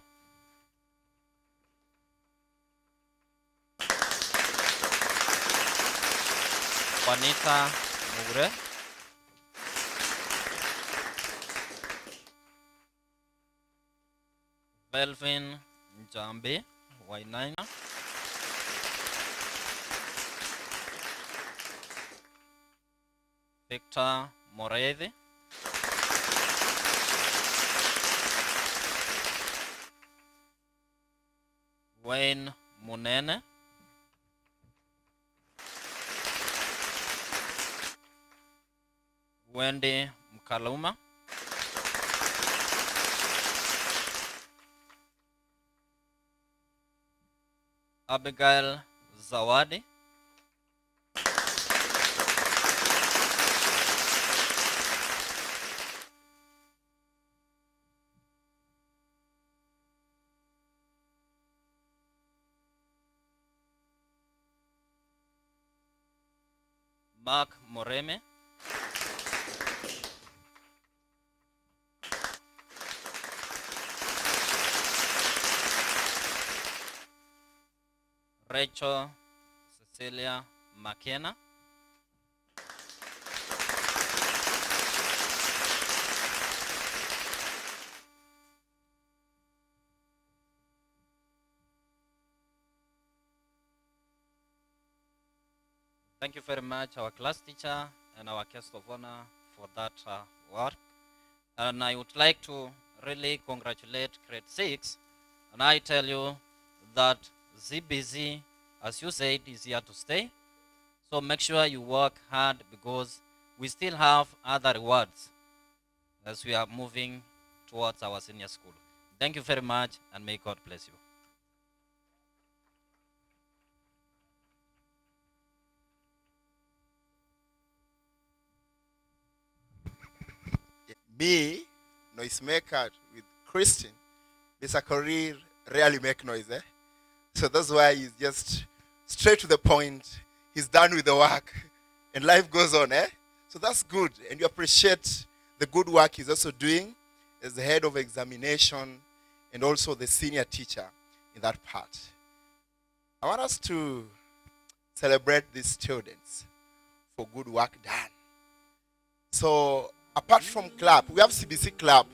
Juanita Mugre. Belvin Njambi Wainaina. Victor Morethi. Wayne Munene. Wendy Mkaluma. Abigail Zawadi. Mark Moreme. Rachel Cecilia McKenna. Thank you very much, our class teacher and our guest of honor, for that work. And I would like to really congratulate grade 6. And I tell you that ZBZ, as you said, is here to stay. So make sure you work hard, because we still have other rewards as we are moving towards our senior school. Thank you very much, and may God bless you. Me, noisemaker with Christine, Mr. Korir rarely make noise, eh? So that's why he's just straight to the point. He's done with the work, and life goes on, eh? So that's good, and you appreciate the good work he's also doing as the head of examination and also the senior teacher in that part. I want us to celebrate these students for good work done. So apart from club, we have CBC club.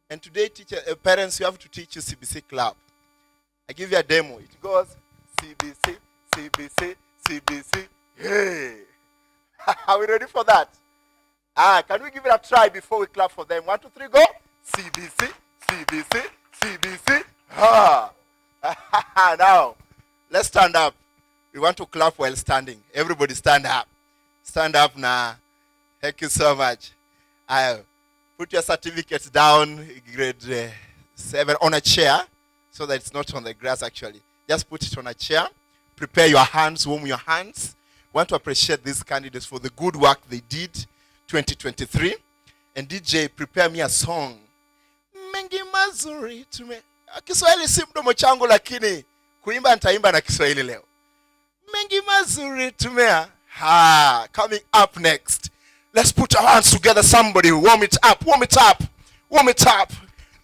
And today, parents, you have to teach you CBC club. I give you a demo. It goes CBC, CBC, CBC. Hey! Are we ready for that? Can we give it a try before we clap for them? 1, 2, 3, go. CBC, CBC, CBC. Now, let's stand up. We want to clap while standing. Everybody stand up. Stand up now. Thank you so much. Put your certificates down, grade 7, on a chair, so that it's not on the grass actually. Just put it on a chair. Prepare your hands, warm your hands. Want to appreciate these candidates for the good work they did 2023. And DJ, prepare me a song. Mengi mazuri tume. Kiswahili si mdomo changu, lakini Kuimba nitaimba na Kiswahili leo. Mengi mazuri tumea. Coming up next. Let's put our hands together, somebody. Warm it up, warm it up, warm it up.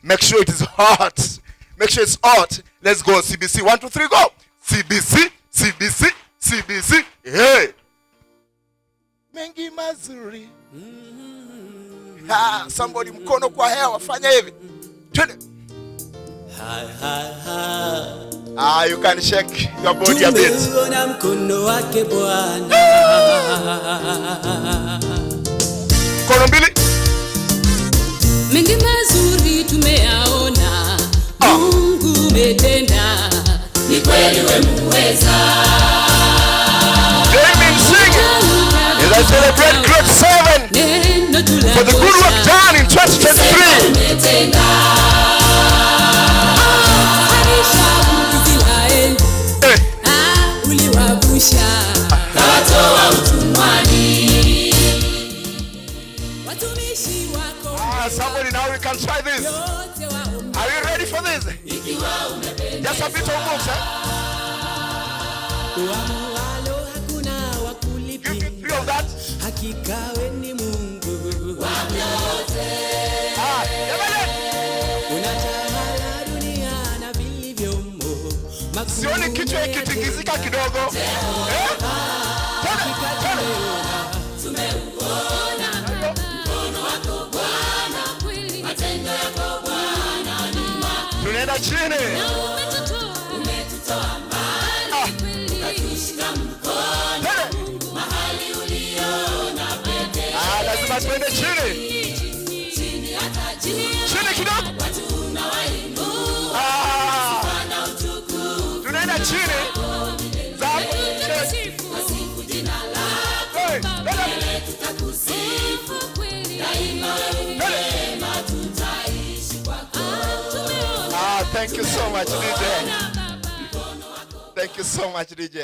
Make sure it is hot. Make sure it's hot. Let's go. CBC. 1, 2, 3, go. CBC, CBC, CBC. Hey. Mengi mazuri. Somebody mkono kwa hewa. Fanya hivi. Twende. You can shake your body a bit. Mkono mbili. Mengi mazuri tumeyaona, Mungu umetenda, ni kweli wewe muweza. Amen. Sing as I celebrate grade 7 for the good work done in 2023. Somebody now we can try this. Are you ready for this? Just a bit of moves, Give me 3 of that. Sioni kichwa ikitingizika kidogo. Tunaenda chini. Umetutoa mbali, ukatushika mkono, mahali uliona pekee. Lazima tuende chini. Chini hata juu. Chini kidogo. Watu unawainua. Sana utukufu. Tunaenda chini. Wasifu jina lako. Mbele tutakusifu kweli. Daima wewe tutaishi kwako. Thank you so much, DJ. Thank you so much, DJ.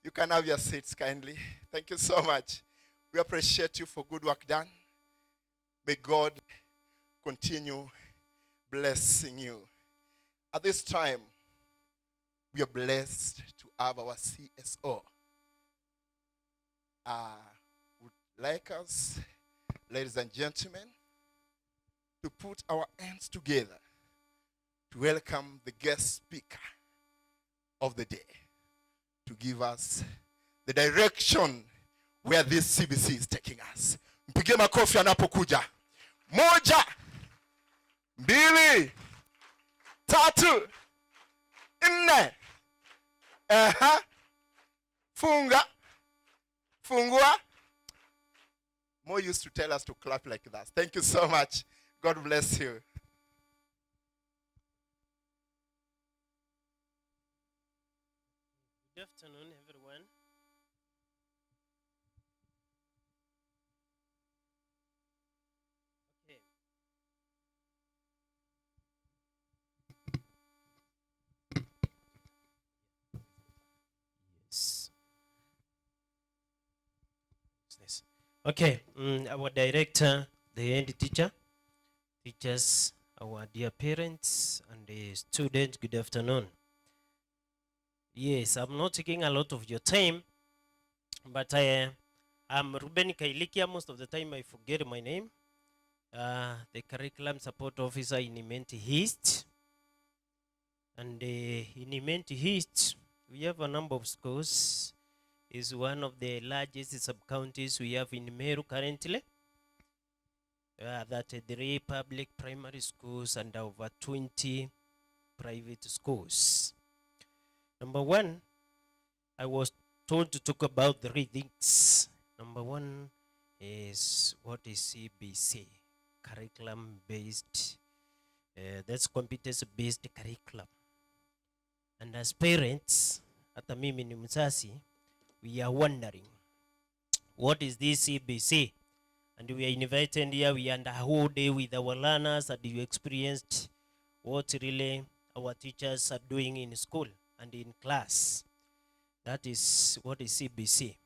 You can have your seats kindly. Thank you so much. We appreciate you for good work done. May God continue blessing you. At this time, we are blessed to have our CSO. Would like us, ladies and gentlemen, to put our hands together to welcome the guest speaker of the day, to give us the direction where this CBC is taking us. Mpige makofi anapokuja. 1, 2, 3, 4. Funga. Fungua. Mo used to tell us to clap like that. Thank you so much. God bless you. Good afternoon, everyone. Okay. Yes. Yes. Okay. Our director, the head teacher, teachers, our dear parents, and the students, good afternoon. Yes, I'm not taking a lot of your time, but I'm Ruben Kailikia. Most of the time I forget my name. The curriculum support officer in Imenti East. And in Imenti East, we have a number of schools. It's one of the largest sub-counties we have in Meru currently. That 3 public primary schools and over 20 private schools. Number 1, I was told to talk about 3 things. Number 1 is what is CBC, curriculum-based, that's competence-based curriculum. And as parents, hata mimi ni mzazi, we are wondering, what is this CBC? And we are invited here, we are a whole day with our learners, and you experienced what really our teachers are doing in school and in class. That is what is CBC.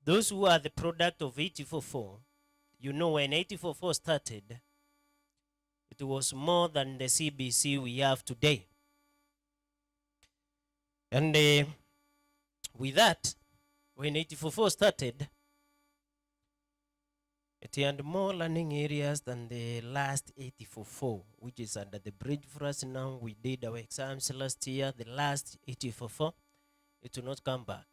Those who are the product of 844, you know when 844 started, it was more than the CBC we have today. And with that, when 84 started, it had more learning areas than the last 84, which is under the bridge for us now. We did our exams last year, the last 84, it will not come back.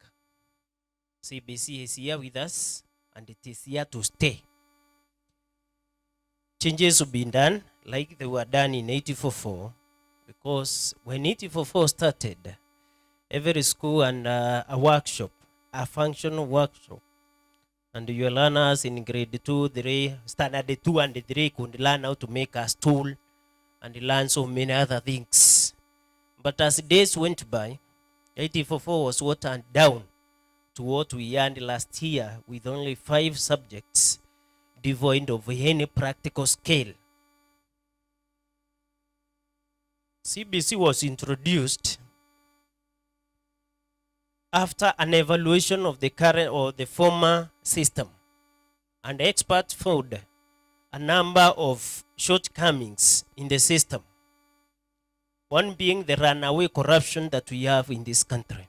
CBC is here with us, and it is here to stay. Changes have been done like they were done in 84, because when 84 started, every school and a workshop, a functional workshop, and your learners in grade 2, 3, standard 2 and 3 could learn how to make a stool and learn so many other things. But as days went by, 84 was watered down to what we learned last year, with only 5 subjects devoid of any practical skill. CBC was introduced after an evaluation of the current or the former system, and experts found a number of shortcomings in the system. One being the runaway corruption that we have in this country,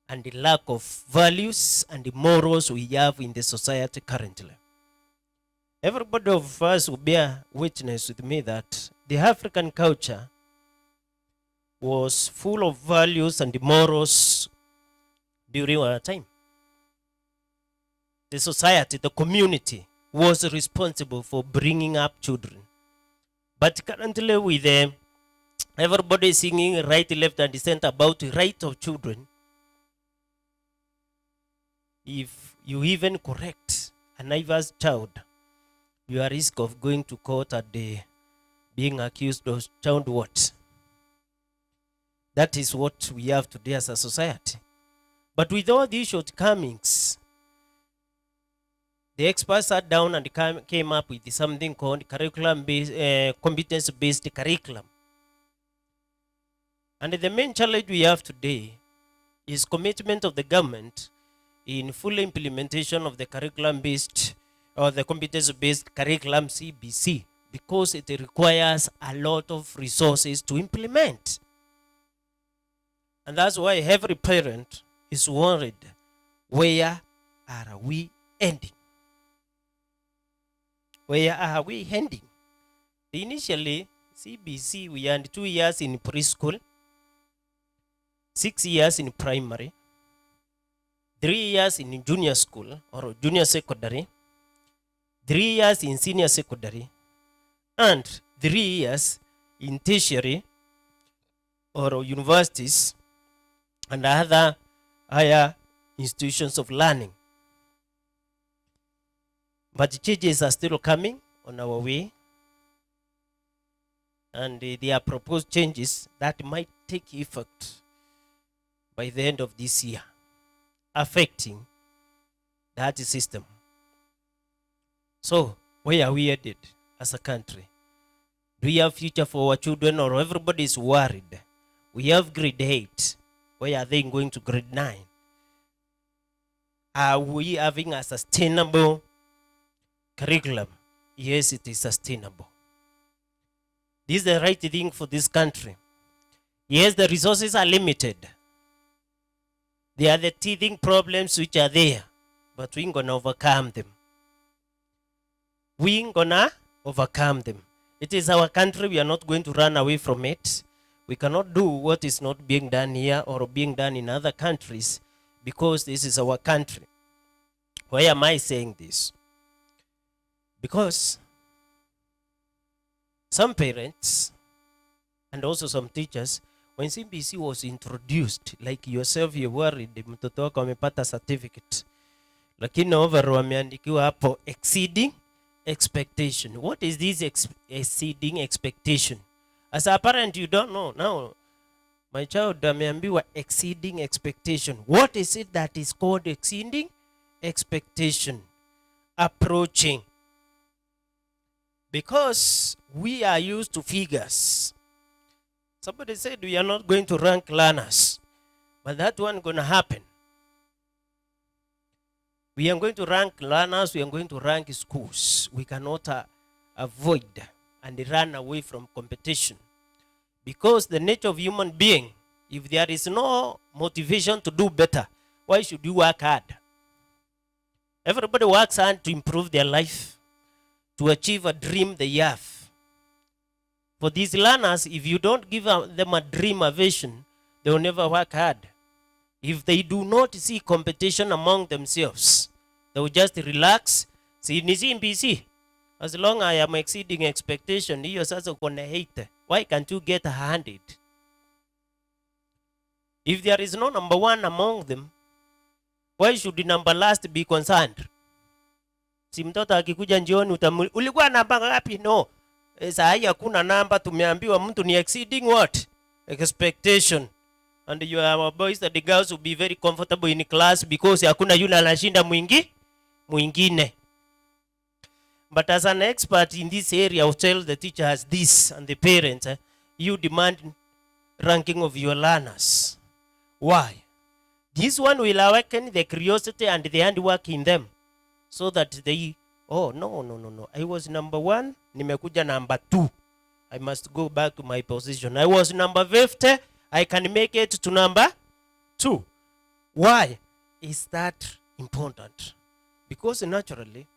and the lack of values and the morals we have in the society currently. Everybody of us will bear witness with me that the African culture was full of values and morals during our time. The society, the community was responsible for bringing up children. But currently with everybody singing right, left and center about the right of children, if you even correct a neighbor's child, you are at risk of going to court at the being accused of child what? That is what we have today as a society. But with all these shortcomings, the experts sat down and came up with something called competence-based curriculum. And the main challenge we have today is commitment of the government in full implementation of the curriculum-based or the competence-based curriculum CBC, because it requires a lot of resources to implement. And that's why every parent is worried, where are we ending? Where are we heading? Initially, CBC, we had 2 years in preschool, 6 years in primary, 3 years in junior school or junior secondary, 3 years in senior secondary, and 3 years in tertiary or universities and other higher institutions of learning. But changes are still coming on our way, and there are proposed changes that might take effect by the end of this year, affecting that system. So, where are we headed as a country? Do we have future for our children, or everybody is worried? We have grade 8. Where are they going to grade 9? Are we having a sustainable curriculum? Yes, it is sustainable. This is the right thing for this country. Yes, the resources are limited. There are the teething problems which are there, but we're going to overcome them. We're going to overcome them. It is our country. We are not going to run away from it. We cannot do what is not being done here or being done in other countries, because this is our country. Why am I saying this? Because some parents and also some teachers, when CBC was introduced, like yourself, you worried mtoto wako amepata certificate, lakini overall wameandikiwa hapo exceeding expectation. What is this exceeding expectation? As a parent, you don't know. Now, my child ameambiwa exceeding expectation. What is it that is called exceeding expectation? Approaching. Because we are used to figures. Somebody said we are not going to rank learners, but that one going to happen. We are going to rank learners, we are going to rank schools. We cannot avoid and run away from competition, because the nature of human being If there is no motivation to do better, why should you work hard? Everybody works hard to improve their life, to achieve a dream they have. For these learners, if you don't give them a dream, a vision, they will never work hard. If they do not see competition among themselves, they will just relax. See, ni CBC. As long as I am exceeding expectation, hiyo sasa uko na hate. Why can't you get 100? If there is no number one among them, why should the number last be concerned? Si mtoto akikuja njioni ulikuwa namba ngapi? No. Saa hii hakuna namba, tumeambiwa mtu ni exceeding what? Expectation. And your boys and the girls will be very comfortable in class because hakuna yule anashinda mwingine. But as an expert in this area, I will tell the teachers this and the parents, you demand ranking of your learners. Why? This one will awaken the curiosity and the handwork in them so that they, oh, no. I was number 1, nimekuja number 2. I must go back to my position. I was number 50, I can make it to number 2. Why is that important? Because naturally,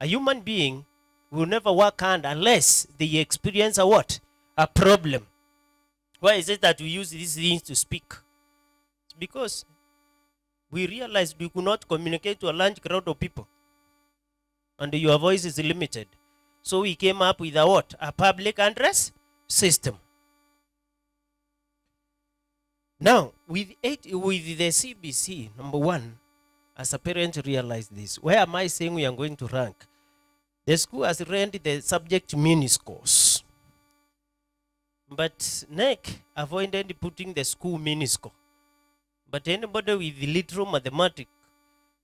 a human being will never work hard unless they experience a what? A problem. Why is it that we use these things to speak? It's because we realized we could not communicate to a large crowd of people. And your voice is limited. So we came up with a what? A public address system. Now, with the CBC, number 1, as a parent realize this. Where am I saying we are going to rank? The school has ranked the subject mini scores. But NEC avoided putting the school mini score. But anybody with literal mathematics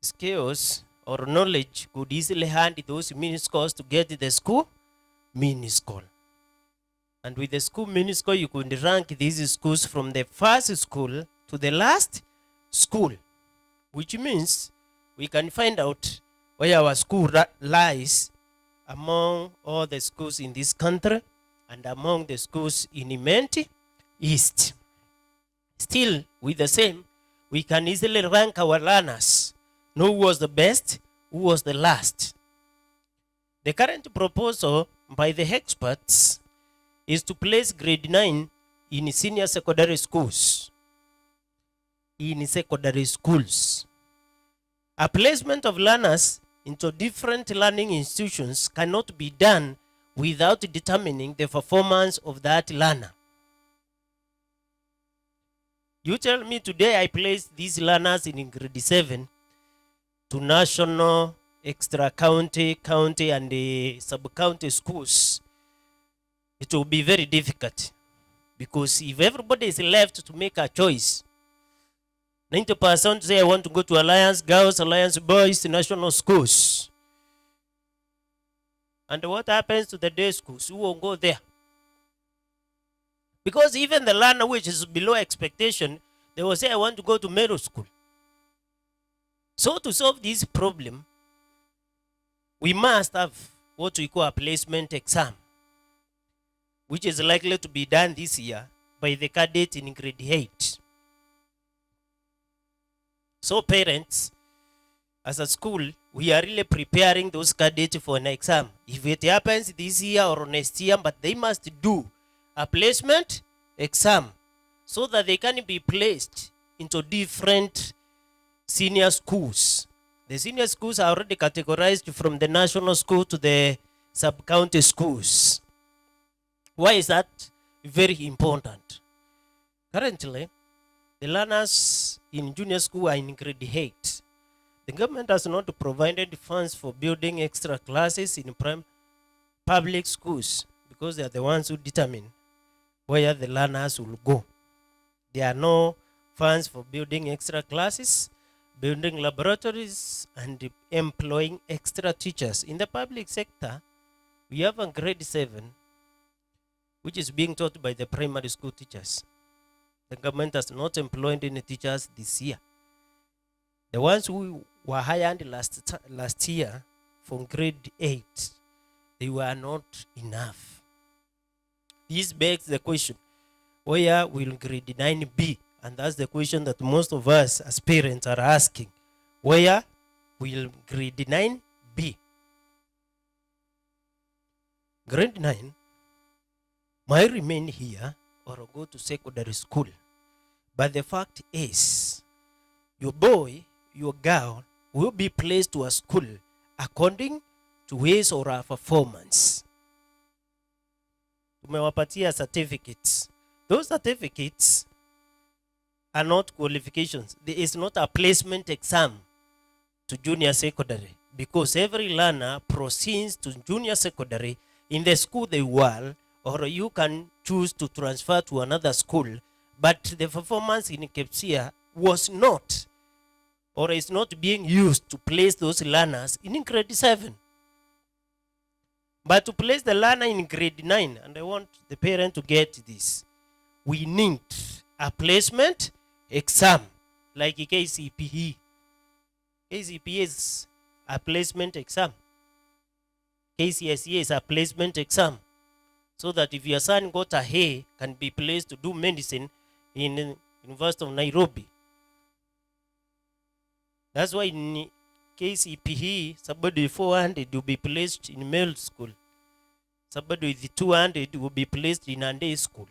skills or knowledge could easily hand those mini scores to get the school mini score. And with the school mini score, you could rank these schools from the first school to the last school, which means we can find out where our school lies among all the schools in this country and among the schools in Imenti East. Still, with the same, we can easily rank our learners. Know who was the best, who was the last. The current proposal by the experts is to place grade 9 in senior secondary schools. In secondary schools. A placement of learners into different learning institutions cannot be done without determining the performance of that learner. You tell me today I place these learners in grade 7 to national, extra-county, county, and sub-county schools. It will be very difficult because if everybody is left to make a choice, 90% say I want to go to Alliance Girls, Alliance Boys, national schools. And what happens to the day schools? Who won't go there? Because even the learner which is below expectation, they will say I want to go to middle school. So to solve this problem, we must have what we call a placement exam, which is likely to be done this year by the cadet in grade 8. So parents, as a school, we are really preparing those cadets for an exam. If it happens this year or next year, but they must do a placement exam so that they can be placed into different senior schools. The senior schools are already categorized from the national school to the sub-county schools. Why is that very important? Currently, the learners in junior school are in grade 8. The government has not provided funds for building extra classes in public schools because they are the ones who determine where the learners will go. There are no funds for building extra classes, building laboratories, and employing extra teachers. In the public sector, we have a grade 7, which is being taught by the primary school teachers. The government has not employed any teachers this year. The ones who were hired last year from grade 8, they were not enough. This begs the question, where will grade 9 be? And that's the question that most of us as parents are asking. Where will grade 9 be? Grade 9 might remain here or go to secondary school. But the fact is, your boy, your girl will be placed to a school according to his or her performance. Tumewapatia certificates. Those certificates are not qualifications. There is not a placement exam to junior secondary, because every learner proceeds to junior secondary in the school they were, or you can choose to transfer to another school, but the performance in Kpsea was not, or is not being used to place those learners in grade 7. But to place the learner in grade 9, and I want the parent to get this, we need a placement exam like KCPE. KCPE is a placement exam. KCSE is a placement exam. So that if your son got a A, can be placed to do medicine in University of Nairobi. That's why in KCPE, somebody with 400 will be placed in male school. Somebody with 200 will be placed in a day school.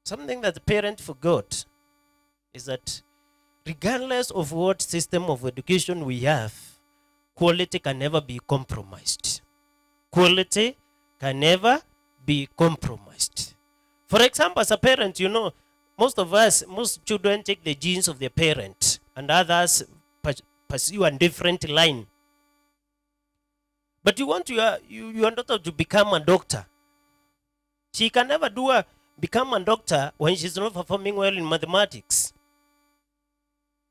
Something that the parent forgot is that regardless of what system of education we have, quality can never be compromised. Quality can never be compromised. For example, as a parent, you know, most children take the genes of their parent, and others pursue a different line. But you want your daughter to become a doctor. She can never become a doctor when she's not performing well in mathematics.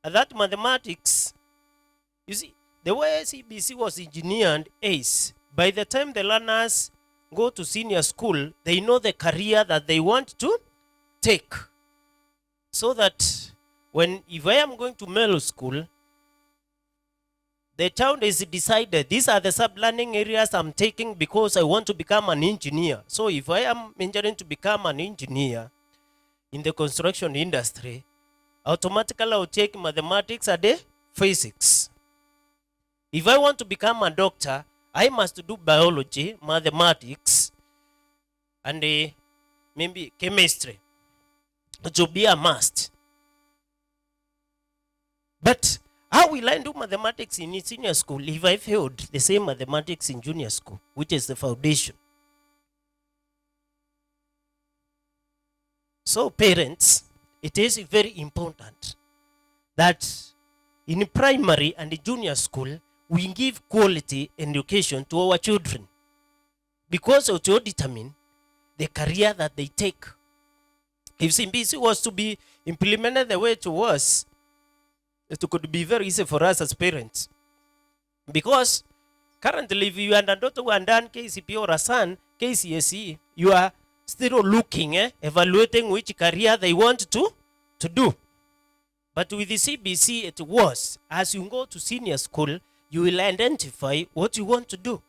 And that mathematics, you see, the way CBC was engineered is, by the time the learners go to senior school, they know the career that they want to take. So that if I am going to middle school, the child is decided, these are the sub-learning areas I'm taking because I want to become an engineer. So if I am engineering to become an engineer in the construction industry, automatically I'll take mathematics and physics. If I want to become a doctor, I must do biology, mathematics, and maybe chemistry. It will be a must. But how will I do mathematics in senior school if I failed the same mathematics in junior school, which is the foundation? So parents, it is very important that in primary and junior school, we give quality education to our children, because it will determine the career that they take. If CBC was to be implemented the way it was, it could be very easy for us as parents. Because currently, if you are a daughter who has done KCP or a son, KCSE, you are still looking, evaluating which career they want to do. But with the CBC, it was, as you go to senior school, you will identify what you want to do.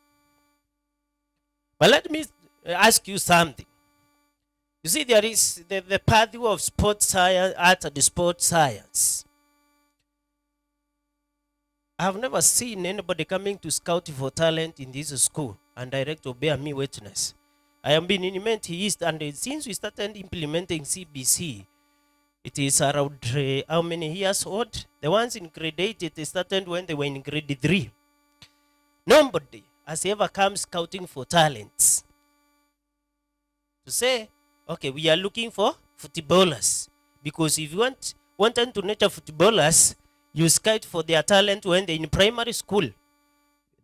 But let me ask you something. You see, there is the pathway of sports science, art and sports science. I have never seen anybody coming to scout for talent in this school, and director bear me witness. I have been in Menti East, and since we started implementing CBC, it is around how many years old? The ones in grade 8, it started when they were in grade 3. Nobody has ever come scouting for talents. To say, okay, we are looking for footballers. Because if you wanted to nurture footballers, you scout for their talent when they're in primary school.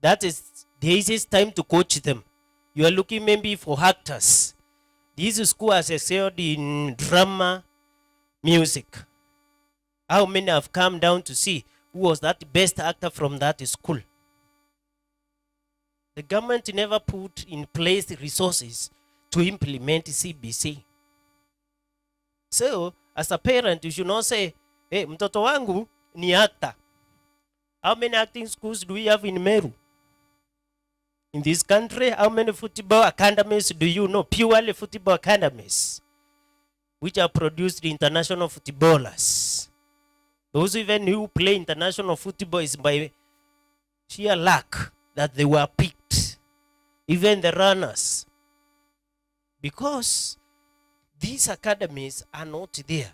That is the easiest time to coach them. You are looking maybe for actors. This school has excelled in drama, music. How many have come down to see who was that best actor from that school? The government never put in place resources to implement CBC. So, as a parent, you should not say, hey, mtoto wangu ni actor. How many acting schools do we have in Meru? In this country, how many football academies do you know? Purely football academies, which are produced international footballers. Those even who play international football is by sheer luck that they were picked. Even the runners. Because these academies are not there.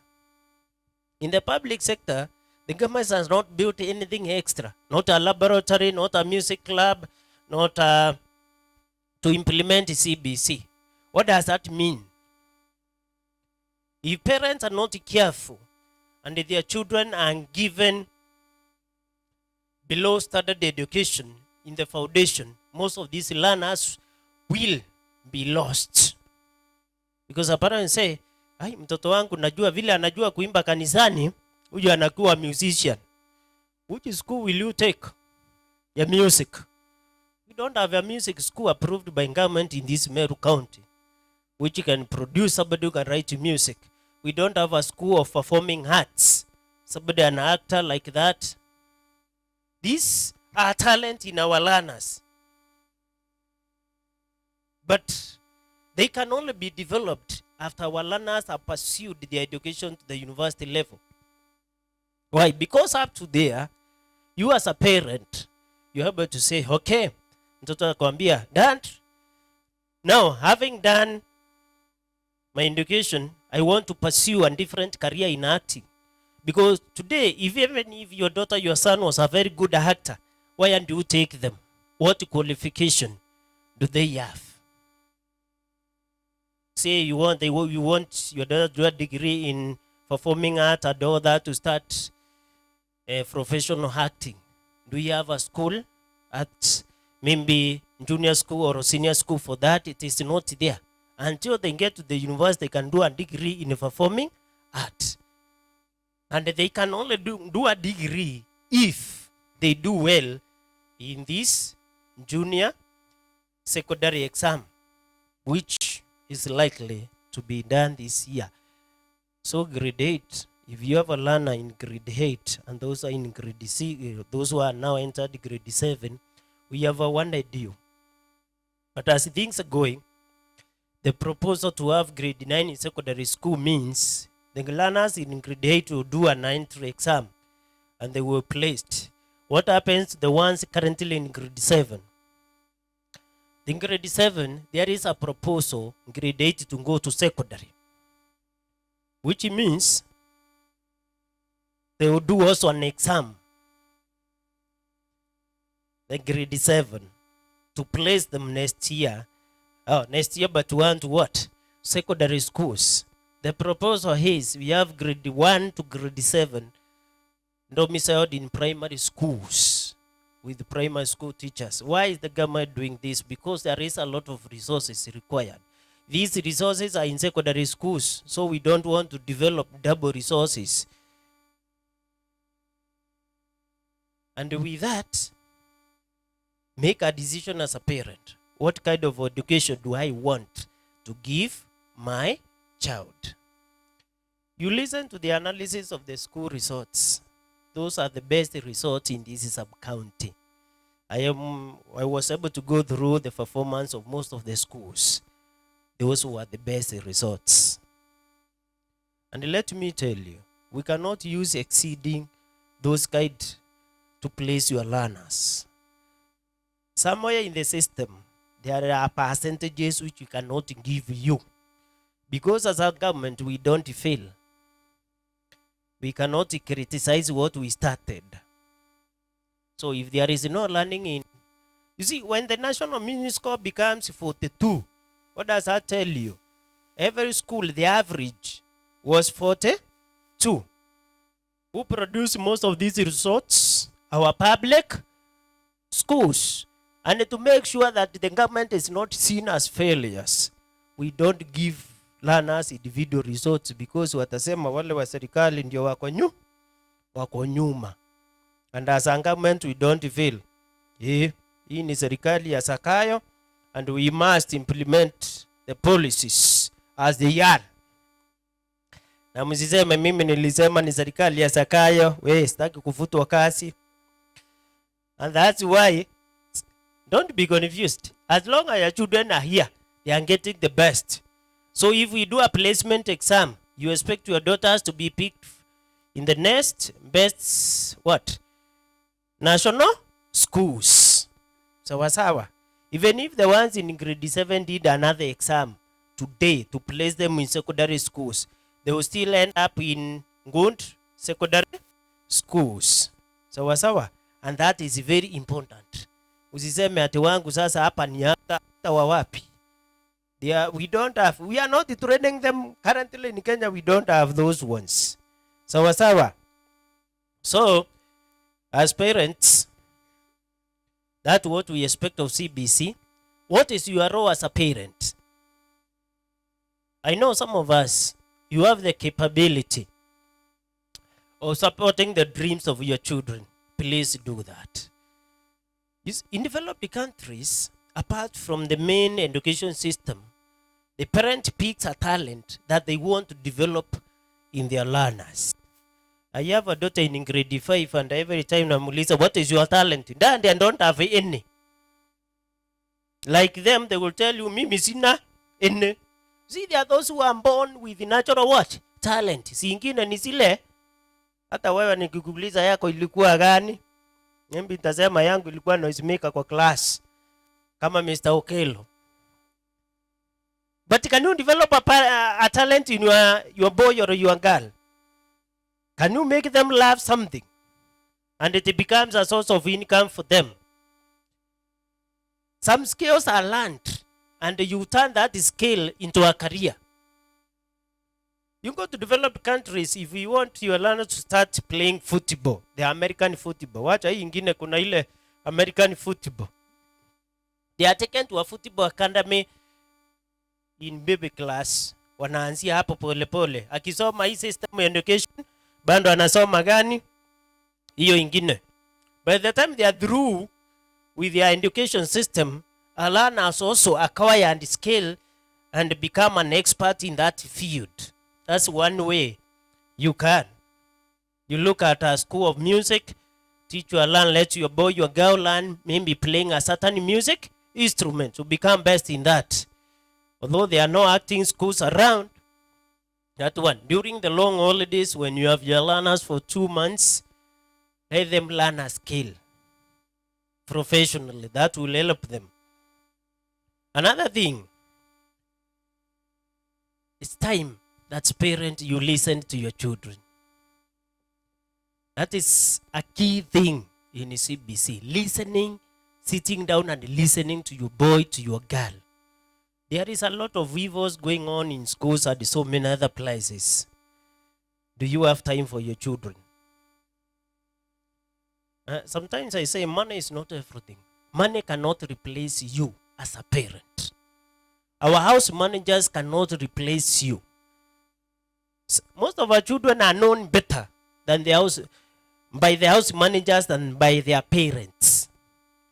In the public sector, the government has not built anything extra. Not a laboratory, not a music club, not to implement CBC. What does that mean? If parents are not careful and their children are given below standard education in the foundation, most of these learners will be lost. Because a parent say, ai, mtoto wangu najua vile anajua kuimba kanisani, huyu anakuwa musician. Which school will you take? Ya music. We don't have a music school approved by government in this Meru County, which can produce somebody who can write music. We don't have a school of performing arts. Somebody, an actor like that. These are talent in our learners. But they can only be developed after our learners have pursued their education to the university level. Why? Because up to there, you as a parent, you're able to say, okay, mtoto akwambia, Dad, now having done my education, I want to pursue a different career in acting. Because today, even if your daughter, your son was a very good actor, why don't you take them? What qualification do they have? Say you want your daughter to do a degree in performing art and all that to start professional acting. Do you have a school at maybe junior school or senior school for that? It is not there. Until they get to the university, they can do a degree in performing art. And they can only do a degree if they do well in this junior secondary exam, which is likely to be done this year. So grade 8, if you have a learner in grade 8 and those are in grade 6, those who are now entered grade 7, we have a one idea. But as things are going, the proposal to have grade 9 in secondary school means the learners in grade 8 will do an entry exam and they were placed. What happens to the ones currently in grade 7? In grade 7, there is a proposal in grade 8 to go to secondary, which means they will do also an exam, the grade 7, to place them next year. Next year, but want what? Secondary schools. The proposal is we have grade 1 to grade 7 domiciled in primary schools with primary school teachers. Why is the government doing this? Because there is a lot of resources required. These resources are in secondary schools, so we don't want to develop double resources. And with that, make a decision as a parent. What kind of education do I want to give my child? You listen to the analysis of the school results. Those are the best results in this sub-county. I was able to go through the performance of most of the schools. Those were the best results. And let me tell you, we cannot use exceeding those kind to place your learners. Somewhere in the system, there are percentages which we cannot give you. Because as a government, we don't fail. We cannot criticize what we started. So if there is no learning in... You see, when the national mini score becomes 42, what does that tell you? Every school, the average was 42. Who produced most of these results? Our public schools. And to make sure that the government is not seen as failures, we don't give learners individual results because watasema wale wa serikali ndio wako nyuma. And as a government, we don't fail. Hii ni serikali ya Sakayo, and we must implement the policies as they are. Na msiseme mimi nilisema ni serikali ya Sakayo, sitaki kufutwa kazi. And that's why Don't be confused. As long as your children are here, they are getting the best. So if we do a placement exam, you expect your daughters to be picked in the next best what? National schools. Sawa. Even if the ones in grade 7 did another exam today to place them in secondary schools, they will still end up in good secondary schools. Sawa. And that is very important. Usiseme ati wangu sasa hapa ni hata wa wapi. We are not training them currently in Kenya. We don't have those ones. Sawa. So, as parents, that's what we expect of CBC. What is your role as a parent? I know some of us, you have the capability of supporting the dreams of your children. Please do that. In developed countries, apart from the main education system, the parent picks a talent that they want to develop in their learners. I have a daughter in grade 5, and every time namuuliza, what is your talent? Daddy, I don't have any. Like them, they will tell you, mimi sina any. See, there are those who are born with natural what? Talent. Si ingine ni zile. Hata wewe nikikuuliza yako ilikuwa gani? Mimi nitasema yangu ilikuwa noisemaker kwa class. Kama Mr. Okelo. But can you develop a talent in your boy or your girl? Can you make them love something? And it becomes a source of income for them. Some skills are learned, and you turn that skill into a career. You go to developed countries, if you want your learners to start playing football, the American football. Wacha hii ingine kuna ile American football. They are taken to a football academy in baby class. Wanaanzia hapo pole pole. Akisoma hii system education, bando anasoma gani? Hiyo ingine. By the time they are through with their education system, a learner also acquire and skill and become an expert in that field. That's one way you can. You look at a school of music, teach you learn, let your boy, your girl learn, maybe playing a certain music instrument to become best in that. Although there are no acting schools around, that one. During the long holidays, when you have your learners for 2 months, let them learn a skill professionally. That will help them. Another thing, it's time that parent you listen to your children. That is a key thing in CBC. Listening, sitting down and listening to your boy, to your girl. There is a lot of evils going on in schools and so many other places. Do you have time for your children? Sometimes I say money is not everything. Money cannot replace you as a parent. Our house managers cannot replace you. Most of our children are known better than by the house managers than by their parents.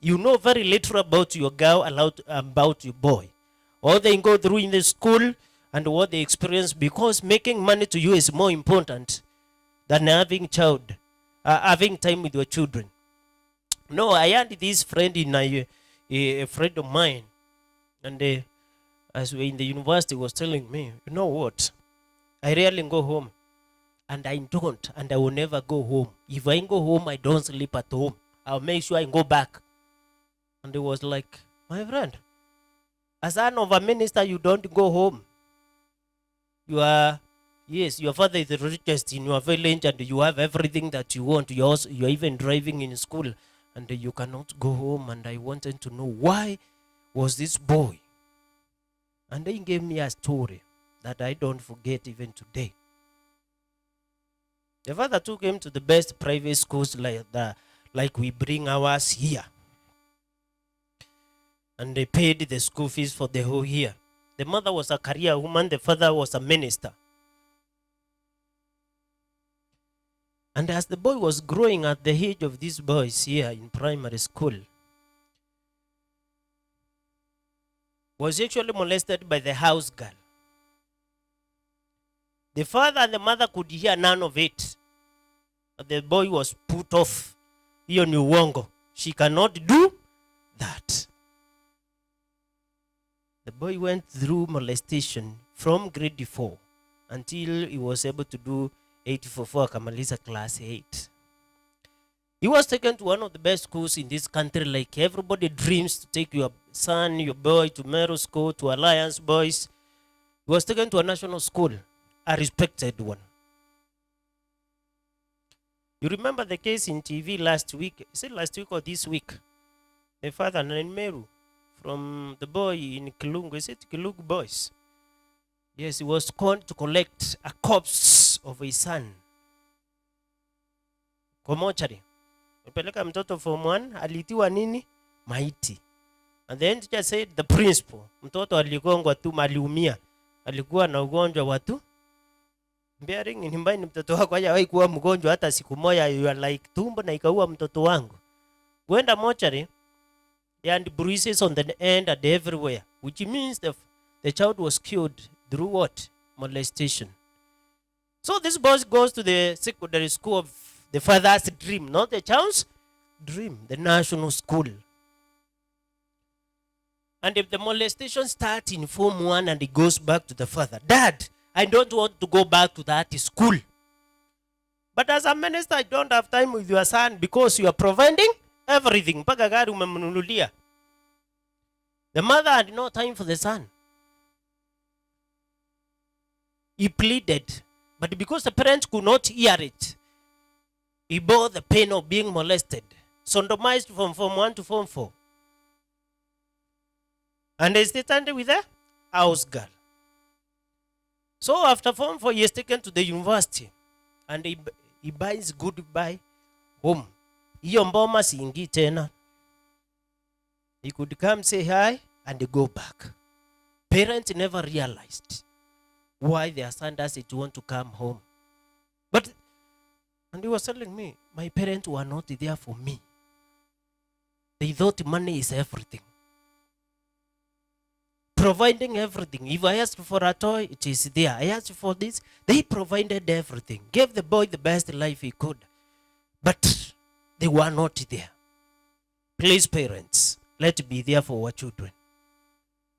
You know very little about your girl, about your boy. All they go through in the school and what they experience, because making money to you is more important than having time with your children. No, I had this friend a friend of mine, and as we in the university was telling me, you know what? I rarely go home, and I don't, and I will never go home. If I go home, I don't sleep at home. I'll make sure I go back. And it was like, my friend, as son of a minister, you don't go home. Your father is the richest in your village, and you have everything that you want. You're even driving in school, and you cannot go home. And I wanted to know, why was this boy? And they gave me a story that I don't forget even today. The father took him to the best private schools like we bring ours here. And they paid the school fees for the whole year. The mother was a career woman, the father was a minister. And as the boy was growing at the age of these boys here in primary school, was actually molested by the house girl. The father and the mother could hear none of it. The boy was put off. Hiyo ni uongo. She cannot do that. The boy went through molestation from grade 4 until he was able to do 844 akamaliza class 8. He was taken to one of the best schools in this country, like everybody dreams to take your son, your boy to Mero School, to Alliance Boys. He was taken to a national school, a respected one. You remember the case in TV last week? Is it last week or this week? The father in Meru, from the boy in Kilungu. Is it Kilungu Boys? Yes, he was called to collect a corpse of his son. Kwa mochari. Mpeleka mtoto form 1, alitiwa nini? Maiti. And then teacher said the principal, mtoto aligongwa tu, aliumia. Alikuwa na ugonjwa wa tu. Bearing in mind mtoto wako hajawahi kuwa mgonjwa hata siku moja, you are like tumbo na ikaua mtoto wangu. Kwenda mochari and bruises on the end and everywhere, which means the child was killed through what? Molestation. So this boy goes to the secondary school of the father's dream, not the child's dream, the national school. And if the molestation starts in form 1 and it goes back to the father, Dad, I don't want to go back to that school. But as a minister, I don't have time with your son because you are providing everything. Mpaka gari umemnunulia. The mother had no time for the son. He pleaded, but because the parents could not hear it, he bore the pain of being molested, sodomized from form 1 to form 4. And he stayed with a house girl. So after form 4, he is taken to the university and he buys goodbye home. Hiyo mboma siingi tena. He could come, say hi, and go back. Parents never realized why their son doesn't want to come home. And he was telling me, my parents were not there for me. They thought money is everything. Providing everything. If I asked for a toy, it is there. I asked for this, they provided everything. Gave the boy the best life he could. But they were not there. Please, parents, let's be there for our children.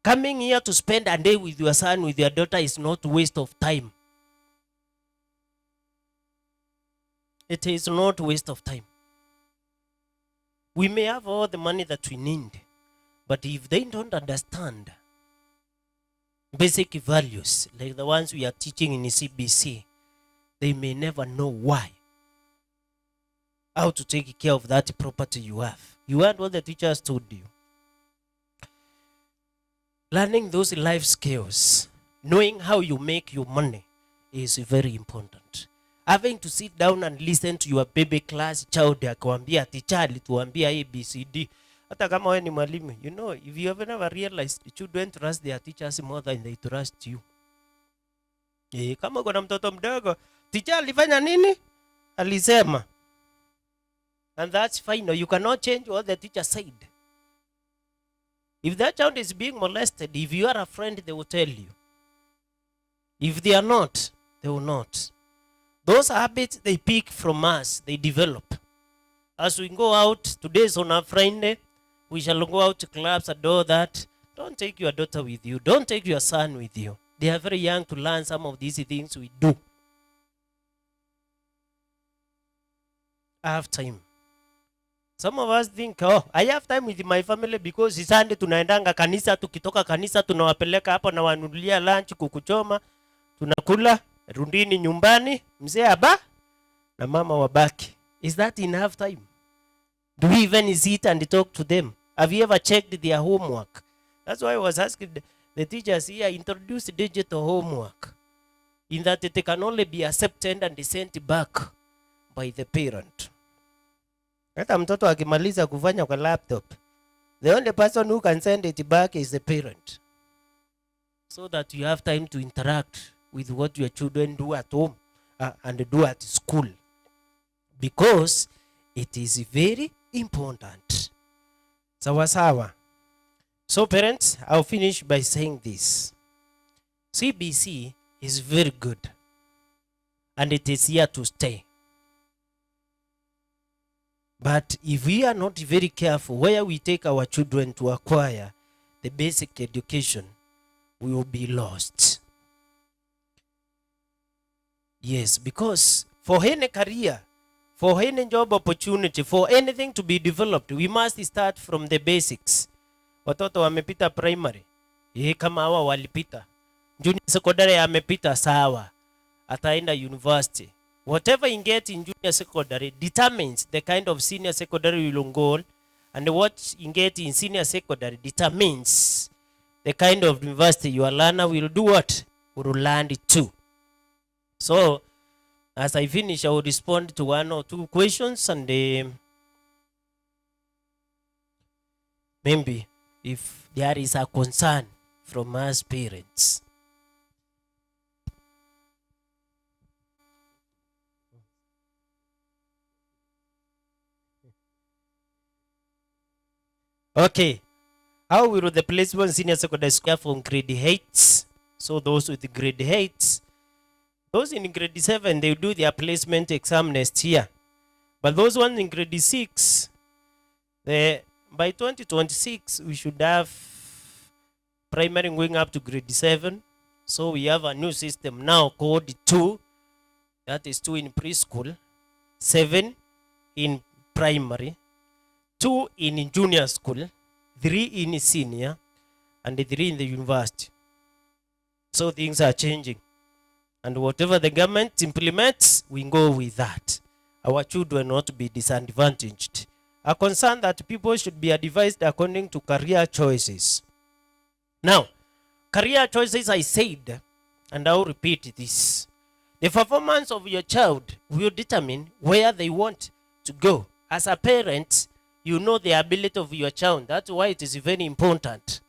Coming here to spend a day with your son, with your daughter is not waste of time. It is not waste of time. We may have all the money that we need, but if they don't understand basic values, like the ones we are teaching in the CBC, they may never know why. How to take care of that property you have. You heard what the teachers told you. Learning those life skills, knowing how you make your money is very important. Having to sit down and listen to your baby class child akwambia teacher alituambia ABCD. Hata kama wewe ni mwalimu, you know, if you have never realized, children trust their teachers more than they trust you. Kama kuna mtoto mdogo, teacher alifanya nini? Alisema. And that's fine. No, you cannot change what the teacher said. If that child is being molested, if you are a friend, they will tell you. If they are not, they will not. Those habits they pick from us, they develop. As we go out, today is on a Friday, we shall go out to clubs and all that. Don't take your daughter with you. Don't take your son with you. They are very young to learn some of these things we do. I have time. Some of us think, oh, I have time with my family because Sunday tunaendanga kanisa, tukitoka kanisa tunawapeleka hapo na wanunulia lunch, kukuchoma, tunakula, rundini nyumbani, mzee aba na mama wabaki. Is that enough time? Do we even sit and talk to them? Have you ever checked their homework? That's why I was asking the teachers here, introduce digital homework, in that it can only be accepted and sent back by the parent. Hata mtoto akimaliza kufanya kwa laptop, the only person who can send it back is the parent. So that you have time to interact with what your children do at home and do at school. Because it is very important. Sawa sawa. So parents, I'll finish by saying this. CBC is very good. And it is here to stay. But if we are not very careful where we take our children to acquire the basic education, we will be lost. Yes, because for any career, for any job opportunity, for anything to be developed, we must start from the basics. Watoto wamepita primary, kama hawa walipita. Junior secondary amepita sawa, ataenda university. Whatever you get in junior secondary determines the kind of senior secondary you will go, and what you get in senior secondary determines the kind of university your learner will do what? Will land to. So, as I finish, I will respond to one or two questions, and maybe if there is a concern from us parents. Okay. How will the placement senior secondary school from grade 8? So those with grade 8, those in grade 7, they do their placement exam next year. But those ones in grade 6, by 2026, we should have primary going up to grade 7. So we have a new system now called 2. That is 2 in preschool, 7 in primary, 2 in junior school, 3 in senior, and 3 in the university. So things are changing. And whatever the government implements, we go with that. Our children not to be disadvantaged. A concern that people should be advised according to career choices. Now, career choices, I said, and I'll repeat this. The performance of your child will determine where they want to go. As a parent, you know the ability of your child. That's why it is very important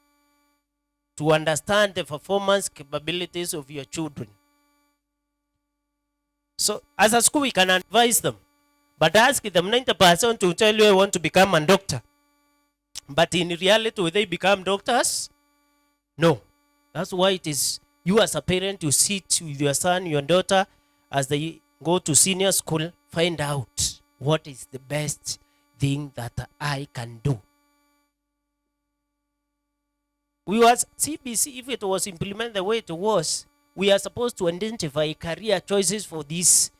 to understand the performance capabilities of your children. So, as a school, we can advise them, but ask them 90% to tell you I want to become a doctor. But in reality, will they become doctors? No. That's why it is you as a parent to sit with your son, your daughter, as they go to senior school, find out what is the best thing that I can do. We was CBC, if it was implemented the way it was, we are supposed to identify career choices for this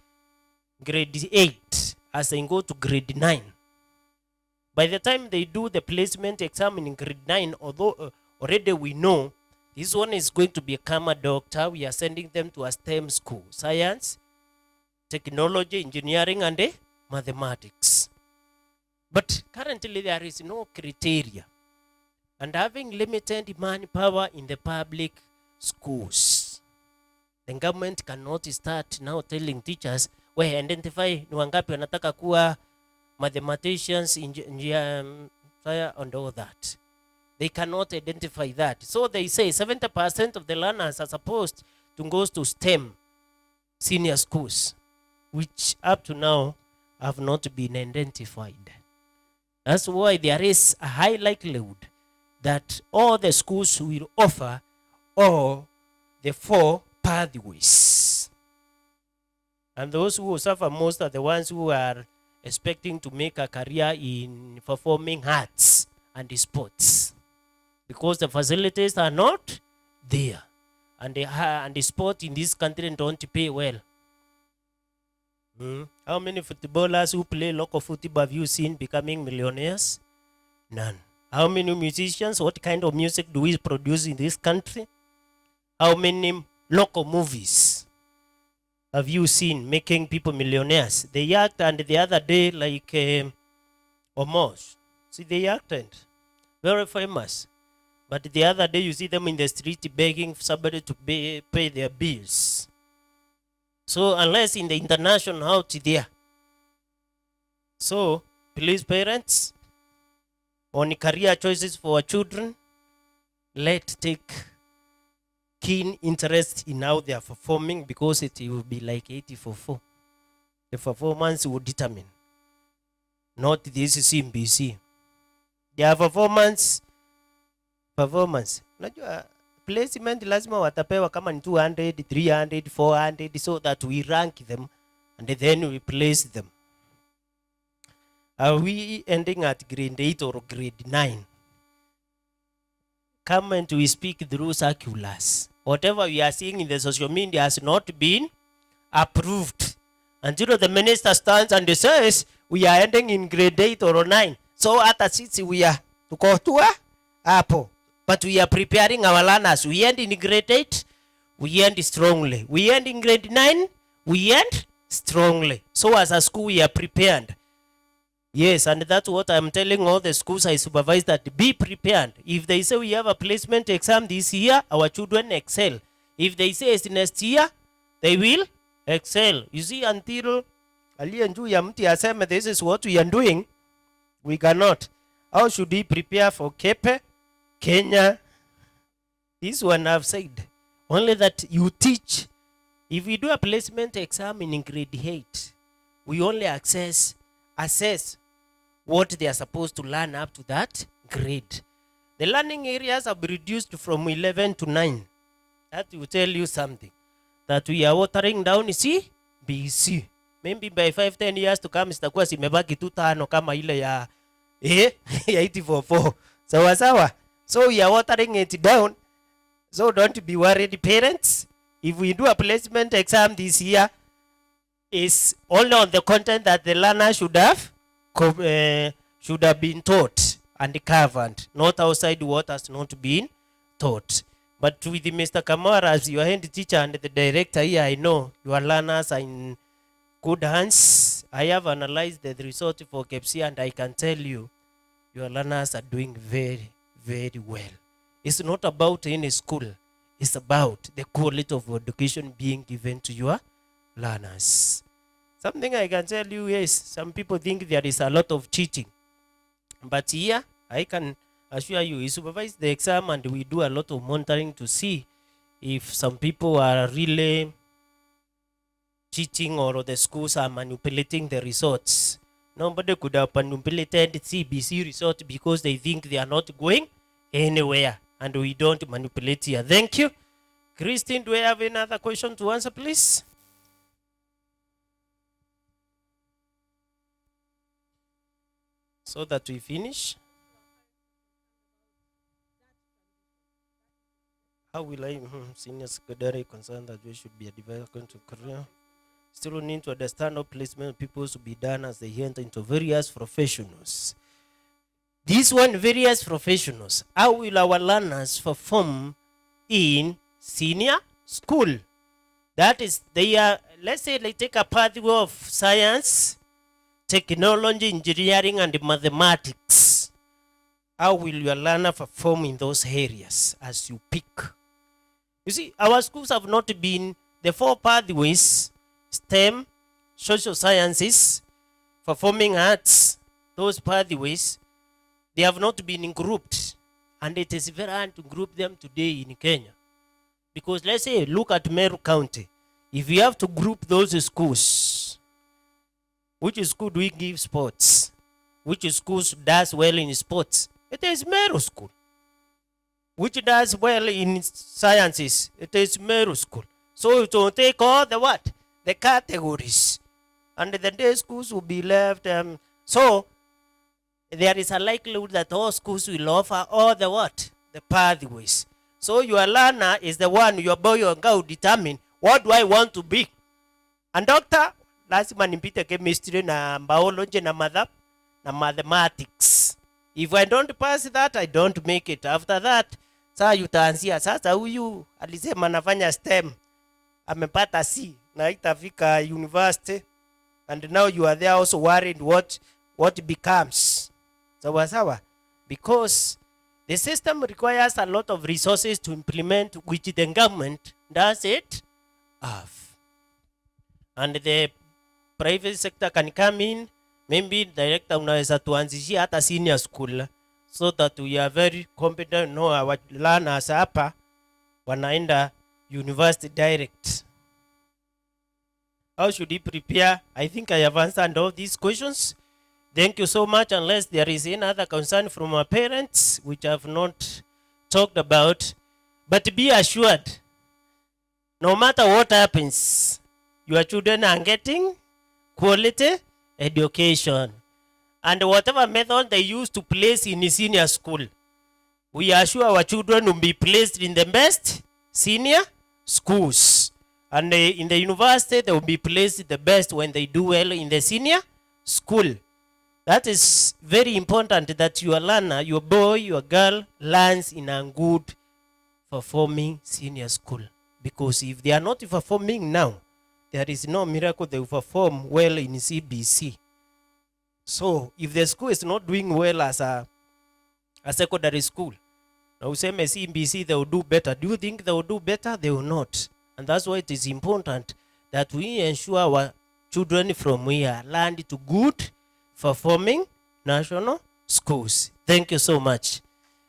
grade 8 as they go to grade 9. By the time they do the placement exam in grade 9, although already we know this one is going to become a doctor, we are sending them to a STEM school, science, technology, engineering, and mathematics. But currently there is no criteria. And having limited manpower in the public schools, the government cannot start now telling teachers, we identify ni wangapi wanataka kuwa mathematicians, and all that. They cannot identify that. So they say 70% of the learners are supposed to go to STEM senior schools, which up to now have not been identified. That's why there is a high likelihood that all the schools will offer all the 4 pathways. And those who suffer most are the ones who are expecting to make a career in performing arts and sports, because the facilities are not there. And the sport in this country don't pay well. How many footballers who play local football have you seen becoming millionaires? None. How many musicians, what kind of music do we produce in this country? How many local movies have you seen making people millionaires? They act, and the other day, like Omos. See, they acted. Very famous. But the other day, you see them in the street begging somebody to pay their bills. So, unless in the international out there. So, please, parents, on career choices for our children, let's take keen interest in how they are performing, because it will be like 80-4. The performance will determine, not this CBC. Their performance. Unajua placement lazima watapewa kama ni 200, 300, 400, so that we rank them and then we place them. Are we ending at grade 8 or grade 9? Come and we speak through circulars. Whatever we are seeing in the social media has not been approved. Until the minister stands and says, we are ending in grade 8 or 9. So at sisi we are to go to Apple. But we are preparing our learners. We end in grade 8, we end strongly. We end in grade 9, we end strongly. So as a school, we are prepared. Yes, and that's what I'm telling all the schools I supervise, that be prepared. If they say we have a placement exam this year, our children excel. If they say it's next year, they will excel. You see, until this is what we are doing, we cannot. How should we prepare for Kpsea, Kenya? This one I've said. Only that you teach. If we do a placement exam in grade 8, we only assess what they are supposed to learn up to that grade. The learning areas have been reduced from 11 to 9. That will tell you something. That we are watering down CBC. Maybe by 5-10 years to come, sitakuwa simebaki tu 5 kama ile ya 844. Sawa. So we are watering it down. So don't be worried, parents. If we do a placement exam this year, it's only on the content that the learner should have been taught and covered, not outside what has not been taught. But with Mr. Kamara as your head teacher and the director here, I know your learners are in good hands. I have analyzed the result for Kpsea and I can tell you, your learners are doing very, very well. It's not about any school. It's about the quality of education being given to your learners. Something I can tell you is, some people think there is a lot of cheating. But here, I can assure you, we supervise the exam and we do a lot of monitoring to see if some people are really cheating or the schools are manipulating the results. Nobody could have manipulated CBC result because they think they are not going anywhere. And we don't manipulate here. Thank you. Christine, do we have another question to answer, please? So that we finish. How will I, senior secondary, concerned that we should be a device going to career? Still need to understand how placement people should be done as they enter into various professionals. This one, various professionals. How will our learners perform in senior school? That is, they are, let's say they take a pathway of science, technology, engineering, and mathematics. How will your learner perform in those areas as you pick? You see, our schools have not been the 4 pathways: STEM, social sciences, performing arts. Those pathways, they have not been grouped, and it is very hard to group them today in Kenya. Because let's say, look at Meru County. If we have to group those schools, which school do we give sports? Which schools does well in sports? It is Meru School. Which does well in sciences? It is Meru School. So it will take all the what? The categories. And the day schools will be left. So there is a likelihood that all schools will offer all the what? The pathways. So your learner is the one, your boy or girl, determine, what do I want to be? And doctor, lazima nimpite chemistry na biology na mathematics. If I don't pass that, I don't make it. After that, saa yutaanzia. Sasa huyu alisema nafanya STEM, amepata C, na itafika university, and now you are there also worried what becomes. Sawa. Because the system requires a lot of resources to implement, which the government does it have. And the private sector can come in, maybe director unaweza tuanzishia hata senior school, so that we are very competent, know our learners hapa wanaenda university direct. How should we prepare? I think I have answered all these questions. Thank you so much, unless there is any other concern from our parents, which I have not talked about. But be assured, no matter what happens, your children are getting quality education. and whatever method they use to place in senior school, we are sure our children will be placed in the best senior schools. And in the university, they will be placed the best when they do well in the senior school. That is very important that your learner, your boy, your girl, learns in a good performing senior school. Because if they are not performing now, there is no miracle they will perform well in CBC. So if the school is not doing well as a secondary school, now same as CBC, they will do better. Do you think they will do better? They will not. And that's why it is important that we ensure our children from here learn to good performing national schools. Thank you so much.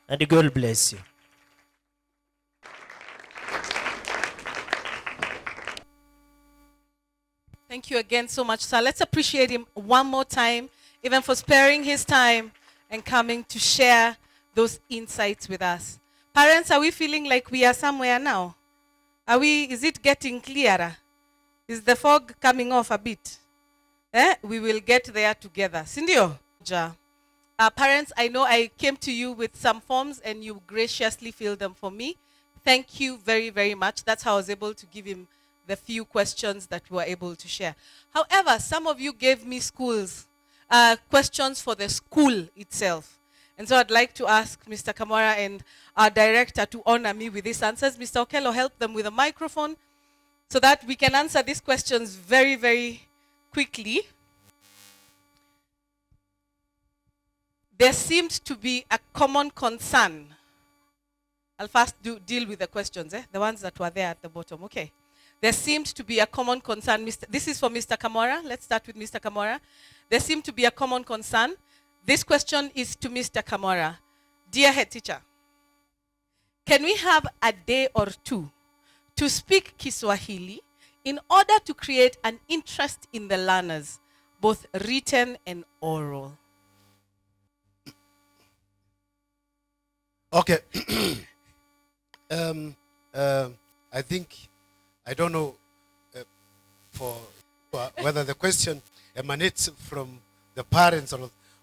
And God bless you. Thank you again so much, sir. Let's appreciate him one more time, even for sparing his time and coming to share those insights with us. Parents, are we feeling like we are somewhere now? Is it getting clearer? Is the fog coming off a bit? We will get there together. Sindio? Parents, I know I came to you with some forms and you graciously filled them for me. Thank you very, very much. That's how I was able to give him the few questions that we were able to share. However, some of you gave me questions for the school itself. And so I'd like to ask Mr. Kamara and our director to honor me with these answers. Mr. Okello, help them with a microphone so that we can answer these questions very, very quickly. There seemed to be a common concern. I'll first deal with the questions, the ones that were there at the bottom. Okay. There seemed to be a common concern. This is for Mr. Kamara. Let's start with Mr. Kamara. There seemed to be a common concern. This question is to Mr. Kamara. Dear head teacher, can we have a day or two to speak Kiswahili in order to create an interest in the learners, both written and oral? Okay. I think, I don't know for whether the question emanates from the parents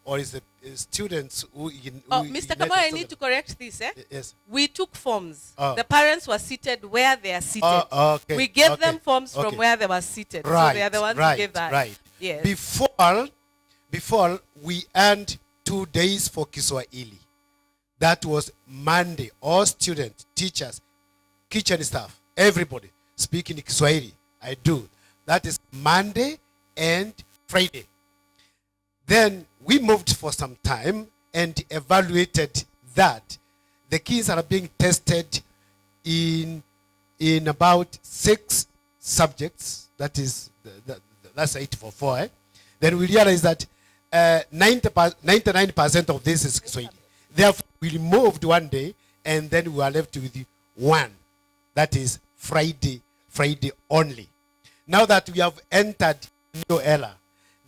or is the students who... Mr. Kamara, I need to correct this. Yes. We took forms. The parents were seated where they are seated. Okay. We gave them forms from where they were seated. Right, so they are the ones who gave that. Right. Yes. Before we earned 2 days for Kiswahili. That was Monday. All students, teachers, kitchen staff, everybody speaking Kiswahili. I do. That is Monday and Friday. Then we moved for some time and evaluated that the kids are being tested in about 6 subjects. That is that's 8 for 4. Then we realized that 99% of this is Kiswahili. Therefore, we removed 1 day, and then we are left with 1. That is Friday only. Now that we have entered new era,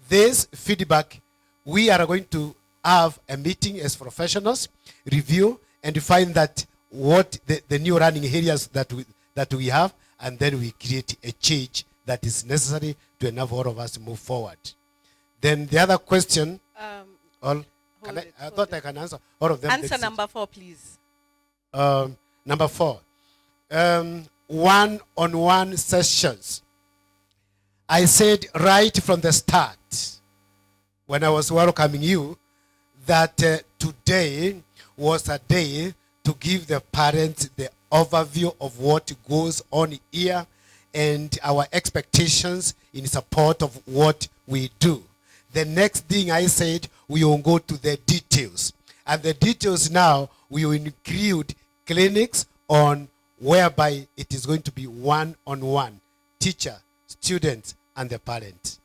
this feedback, we are going to have a meeting as professionals, review, and find that what the new running areas that we have, and then we create a change that is necessary to enable all of us to move forward. Then the other question, I thought I can answer all of them. Answer number 4, please. Number 4, one-on-one sessions. I said right from the start, when I was welcoming you, that today was a day to give the parents the overview of what goes on here and our expectations in support of what we do. The next thing I said, we will go to the details. And the details now, we will include clinics on whereby it is going to be one-on-one, teacher, students, and the parent.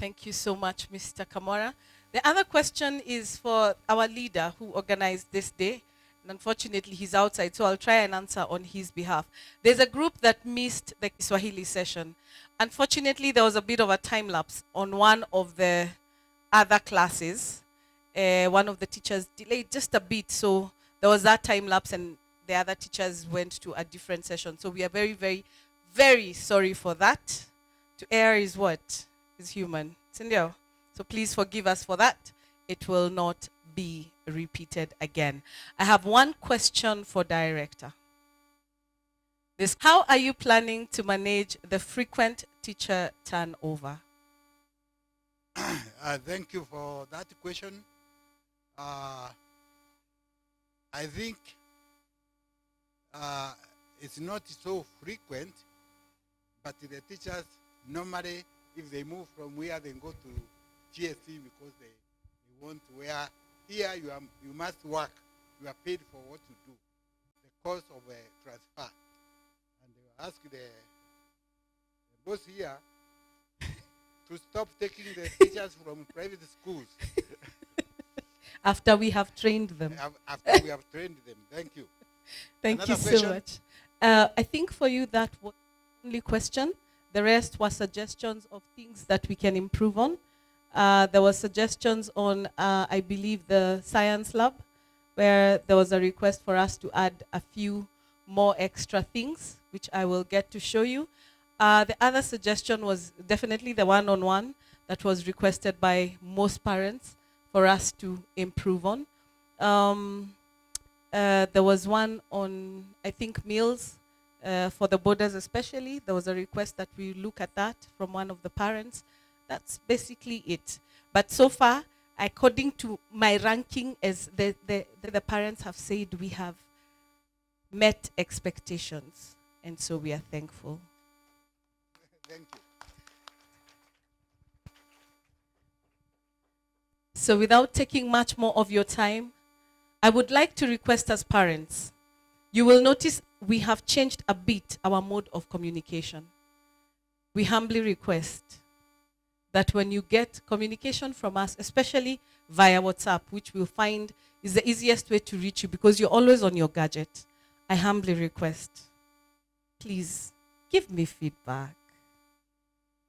Thank you so much, Mr. Kamara. The other question is for our leader who organized this day. And unfortunately, he's outside, so I'll try and answer on his behalf. There's a group that missed the Kiswahili session. Unfortunately, there was a bit of a time lapse on one of the other classes. One of the teachers delayed just a bit, so there was that time lapse and the other teachers went to a different session. So we are very, very, very sorry for that. To err is what? Is human. Cindy, So please forgive us for that. It will not be repeated again. I have one question for director. How are you planning to manage the frequent teacher turnover? Thank you for that question. I think it's not so frequent, but the teachers normally, if they move from where they go to GSC because they want where here you must work, you are paid for what you do, the cost of a transfer. And they will ask the boss here to stop taking the teachers from private schools. After we have trained them. After we have trained them. Thank you. Thank Another you so question? much. I think for you that was the only question. The rest were suggestions of things that we can improve on. There were suggestions on, I believe, the science lab, where there was a request for us to add a few more extra things, which I will get to show you. The other suggestion was definitely the one-on-one that was requested by most parents for us to improve on. There was one on, I think, meals for the borders especially. There was a request that we look at that from one of the parents. That's basically it. But so far, according to my ranking, as the parents have said, we have met expectations. And so we are thankful. Thank you. So without taking much more of your time, I would like to request as parents, you will notice we have changed a bit our mode of communication. We humbly request that when you get communication from us, especially via WhatsApp, which we'll find is the easiest way to reach you because you're always on your gadget, I humbly request, please give me feedback.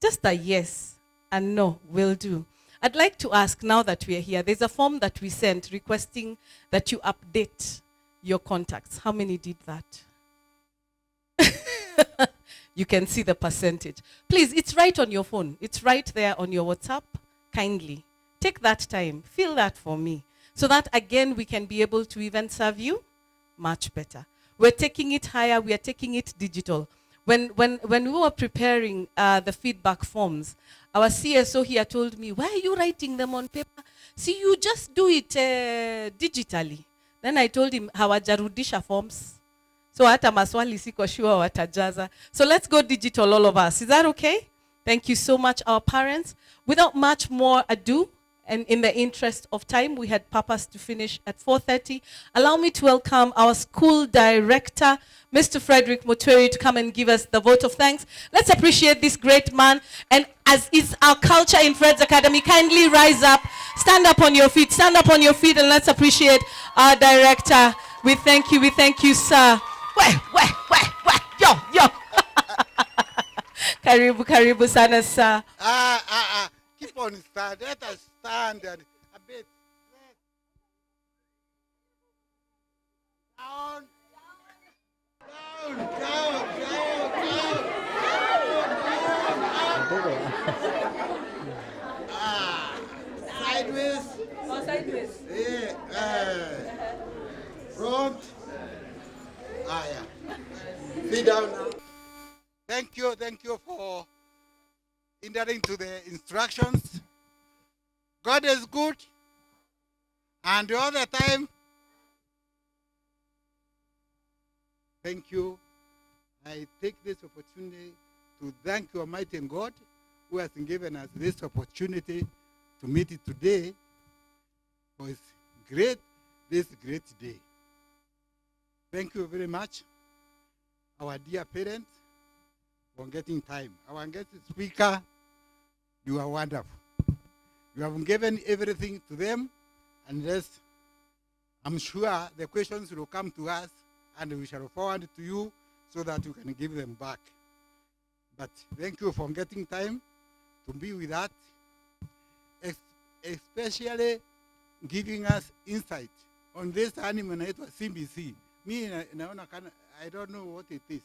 Just a yes and no will do. I'd like to ask, now that we are here, there's a form that we sent requesting that you update your contacts. How many did that? You can see the percentage. Please, it's right on your phone. It's right there on your WhatsApp. Kindly take that time. Fill that for me so that, again, we can be able to even serve you much better. We're taking it higher. We are taking it digital. When we were preparing the feedback forms, our CSO here told me, why are you writing them on paper? See, you just do it digitally. Then I told him, hawajarudisha forms. So hata maswali siko sure watajaza. So let's go digital, all of us. Is that okay? Thank you so much, our parents. Without much more ado, and in the interest of time, we had purpose to finish at 4:30. Allow me to welcome our school director, Mr. Frederick Mutweri, to come and give us the vote of thanks. Let's appreciate this great man. And as is our culture in Fred's Academy, kindly rise up, stand up on your feet, and let's appreciate our director. We thank you, sir. Yo. Karibu sana, sir. Keep on stand. Let us stand and a bit. Down. Sideways. Oh, sideways. Yeah. Front. Yeah. Sit down now. Thank you for adhering to the instructions. God is good, and all the time. Thank you. I take this opportunity to thank you, Almighty God, who has given us this opportunity to meet today for this great day. Thank you very much, our dear parents, for getting time. Our guest speaker, you are wonderful. You have given everything to them, and I'm sure the questions will come to us, and we shall forward to you so that you can give them back. But thank you for getting time to be with us, especially giving us insight on this animal naitwa CBC. Me, I don't know what it is.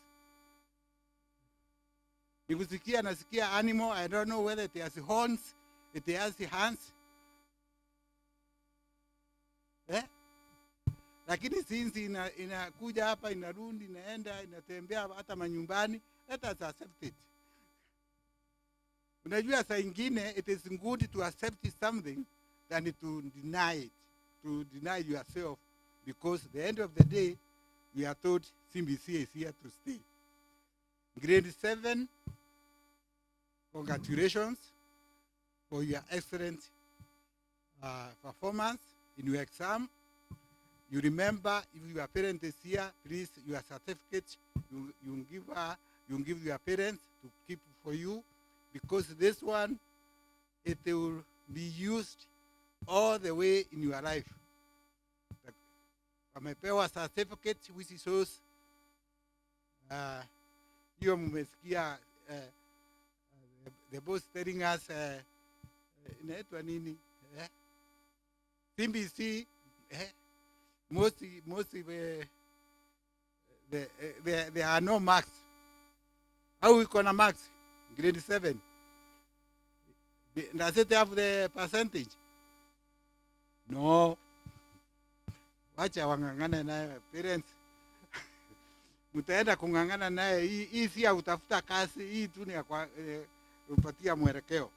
Nikusikia nasikia animal, I don't know whether it has horns, it has hands eh? Lakini since inakuja hapa, inarudi, inaenda, inatembea hata manyumbani, let us accept it. Unajua saa ingine it is good to accept something than to deny it, to deny yourself, because at the end of the day, we are told CBC is here to stay. Grade 7, congratulations for your excellent performance in your exam. You remember, if your parent is here, please, your certificate, you give your parents to keep for you, because this one, it will be used all the way in your life. Wamepewa certificate which shows hiyo mmesikia the boss telling us inaitwa nini CBC most there are no marks. How we gonna marks grade 7? Does it have the percentage? No. Wacha wang'ang'ane naye parents. Mtaenda kung'ang'ana naye, hii si ya utafuta kazi, hii tu ni ya kupatia mwelekeo.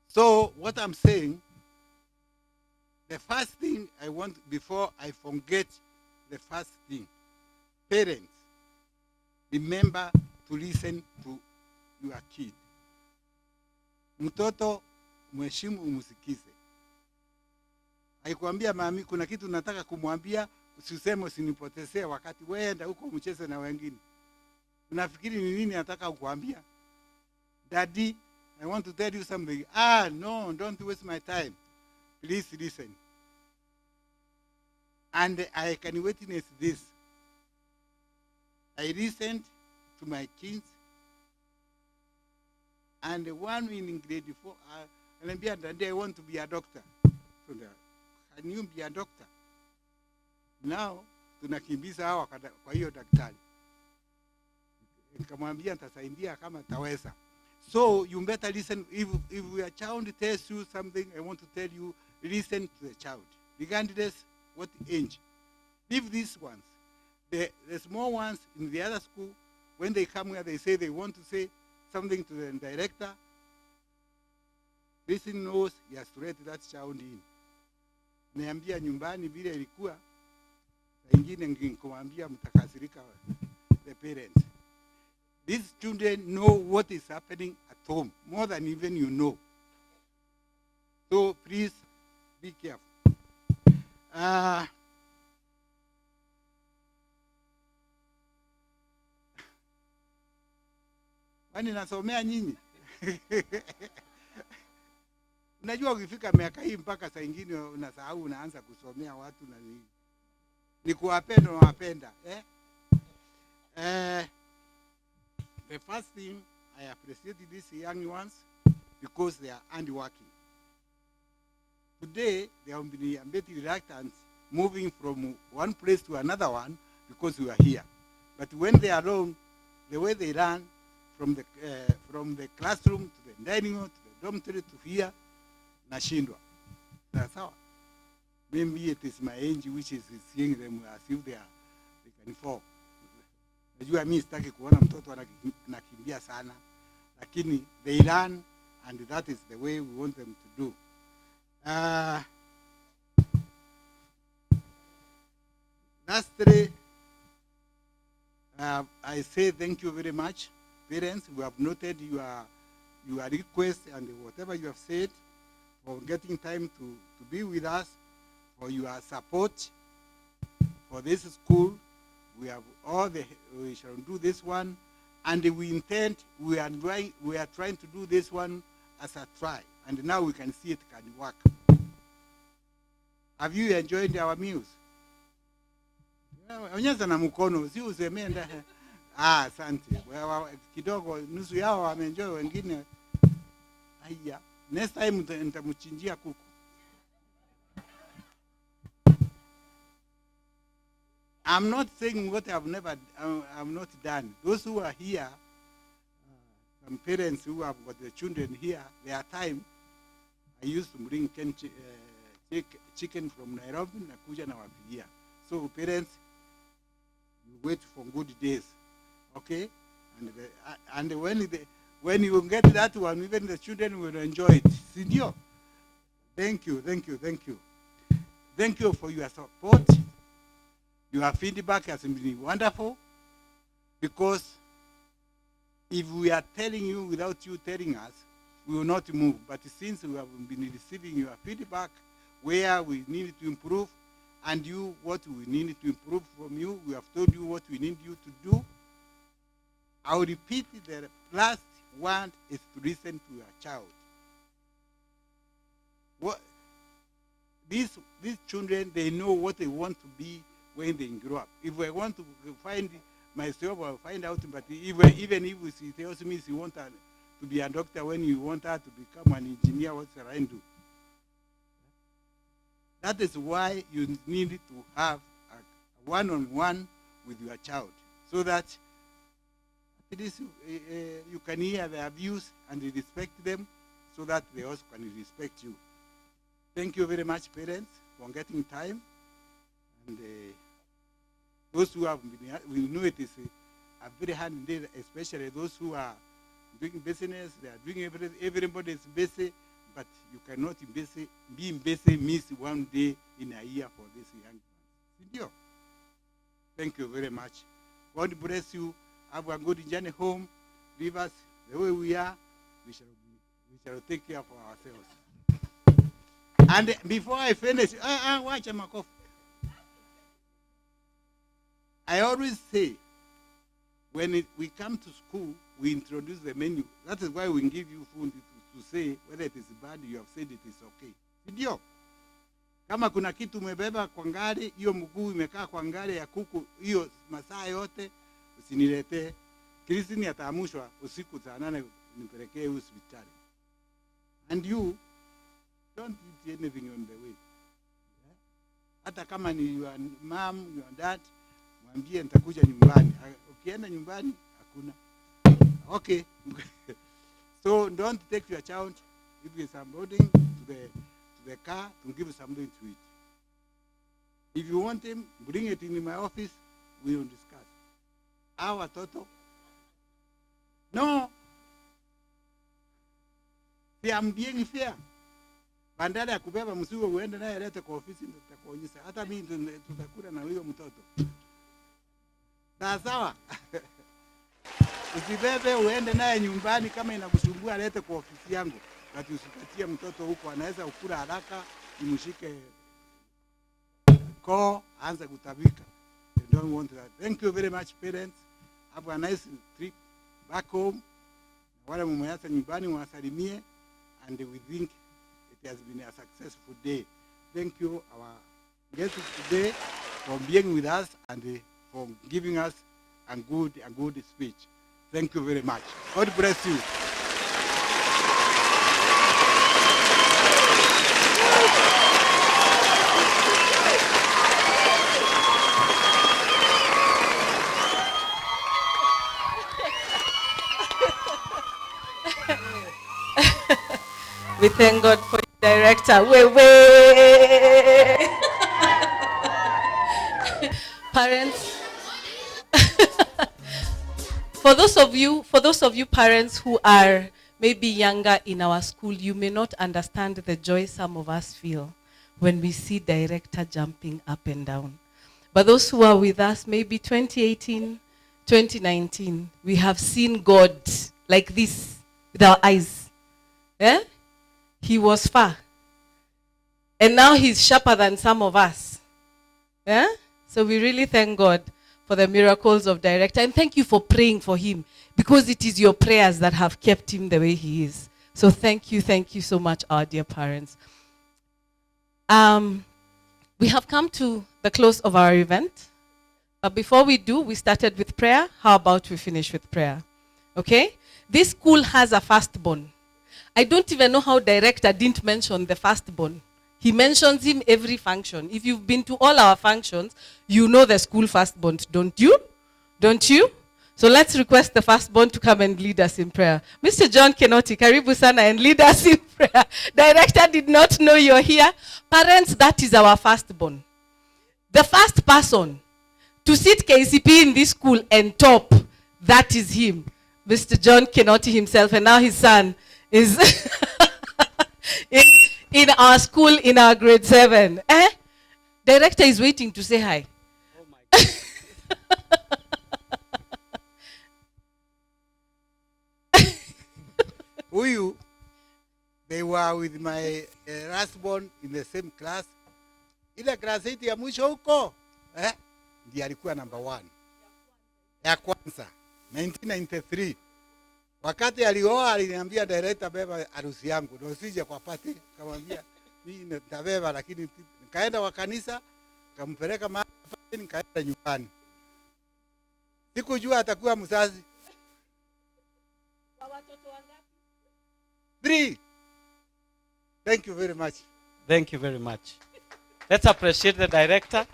So what I'm saying, the first thing I want, before I forget the first thing, parents, remember to listen to your kid. Mtoto mheshimu, umsikize. Haikuambia mami kuna kitu nataka kumwambia, usiseme usinipotezee wakati weenda huko mcheze na wengine. Unafikiri ni nini nataka kukuambia? Daddy, I want to tell you something. No, don't waste my time. Please listen. And I can witness this. I listened to my kids, and one in grade 4, I want to be a doctor. So can you be a doctor? Now, tunakimbiza hawa kwa hiyo daktari. Nikamwambia nitasaidia kama taweza. So you better listen. If your child tells you something, I want to tell you, listen to the child, regardless what age. Leave these ones. The small ones in the other school, when they come here, they say they want to say something to the director. Listen knows he has to let that child in. Niambia nyumbani vile ilikuwa, ingine ngikumwambia mtakasirika the parents. These children know what is happening at home more than even you know. So please be careful. Wani nasomea nyinyi? Unajua ukifika miaka hii mpaka saa ingine unasahau, unaanza kusomea watu na nini. Ni kuwapenda na wapenda, the first thing, I appreciate these young ones because they are hardworking. Today, they have been a bit reluctant moving from one place to another one because we are here. But when they are alone, the way they run from the classroom to the dining room to the dormitory to here, nashindwa. That's how. Maybe it is my age which is seeing them as if they can fall. Najua mimi sitaki kuona mtoto anakimbia sana, lakini they learn, and that is the way we want them to do. Lastly, I say thank you very much, parents. We have noted your request and whatever you have said, for getting time to be with us, for your support for this school. We shall do this one, and we intend, we are trying to do this one as a try, and now we can see it can work. Have you enjoyed our meals? Onyesha na mkono, si usemenda. Asante. Kidogo nusu yao wameenjoy, wengine haya. Next time nitamchinjia kuku. I'm not saying what I've not done. Those who are here, some parents who have got the children here, there are time I used to bring chicken from Nairobi nakuja nawapigia. So parents, you wait for good days, okay? And when you get that one, even the children will enjoy it. Sindio? Thank you, thank you, thank you. Thank you for your support. Your feedback has been wonderful, because if we are telling you without you telling us, we will not move. But since we have been receiving your feedback, where we need to improve, and you what we need to improve from you, we have told you what we need you to do. I will repeat, the last one is to listen to your child. What these children, they know what they want to be when they grow up. If I want to find myself, I'll find out. But even if she tells me she wants to be a doctor, when you want her to become an engineer, what shall I do? That is why you need to have a one-on-one with your child, so that at least you can hear their views and respect them, so that they also can respect you. Thank you very much, parents, for getting time. And those who have been, we know it is a very hard day, especially those who are doing business. They are doing everything. Everybody is busy, but you cannot be busy. Being busy means one day in a year for this young man. Thank you very much. God bless you. Have a good journey home. Leave us the way we are. We shall take care of ourselves. And before I finish, watch my cough. I always say, when we come to school, we introduce the menu. That is why we give you food to say whether it is bad. You have said it is okay. Ndio. Kama kuna kitu umebeba kwa ngari, hiyo mguu imekaa kwa ngari ya kuku, hiyo masaa yote usiniletee. Kristini ataamushwa usiku saa 8 nipelekee hospitali. And you don't eat anything on the way. Hata kama ni your mom, your dad, mwambie nitakuja nyumbani. Ukienda nyumbani hakuna. Okay. So don't take your child if you somebody to the car to give something to eat. If you want him, bring it in my office. We will discuss. Our total. No. See, I'm being fair. Bandada ya kubeba mzigo uende naye lete kwa ofisi nitakuonyesha. Hata mimi tutakula na huyo mtoto. Sawa. Usibebe uende naye nyumbani, kama inakusumbua lete kwa ofisi yangu. Kati usipatie mtoto huko, anaweza ukula haraka, imshike koo, aanze kutabika. You don't want that. Thank you very much, parents. Have a nice trip back home. Wale mumeacha nyumbani wasalimie, and we think it has been a successful day. Thank you, our guests today, for being with us and for giving us a good speech. Thank you very much. God bless you. We thank God for your director. Wait. Parents, for those of you parents who are maybe younger in our school, you may not understand the joy some of us feel when we see director jumping up and down. But those who are with us, maybe 2018, 2019, we have seen God like this with our eyes. Yeah? He was far. And now he's sharper than some of us. Yeah? So we really thank God for the miracles of director. And thank you for praying for him, because it is your prayers that have kept him the way he is. So thank you so much, our dear parents. We have come to the close of our event. But before we do, we started with prayer. How about we finish with prayer? Okay? This school has a firstborn. I don't even know how director didn't mention the firstborn. He mentions him every function. If you've been to all our functions, you know the school firstborn, don't you? Don't you? So let's request the firstborn to come and lead us in prayer. Mr. John Kenoti, karibu sana and lead us in prayer. Director did not know you're here. Parents, that is our firstborn. The first person to sit KCP in this school and top, that is him. Mr. John Kenoti himself, and now his son is in our school, in our grade 7. Director is waiting to say hi. Oh my Uyu, they were with my last born in the same class. Ile class 8 ya mwisho huko, ndiye alikuwa number 1. Ya kwanza, 1993. Wakati alioa aliniambia director, beba harusi yangu, ndio usije kwa party. Nikamwambia mimi nitabeba, lakini nikaenda kwa kanisa, nikampeleka mahali party, nikaenda nyumbani. Sikujua atakuwa mzazi. Watoto wangapi? 3. Thank you very much. Thank you very much. Let's appreciate the director.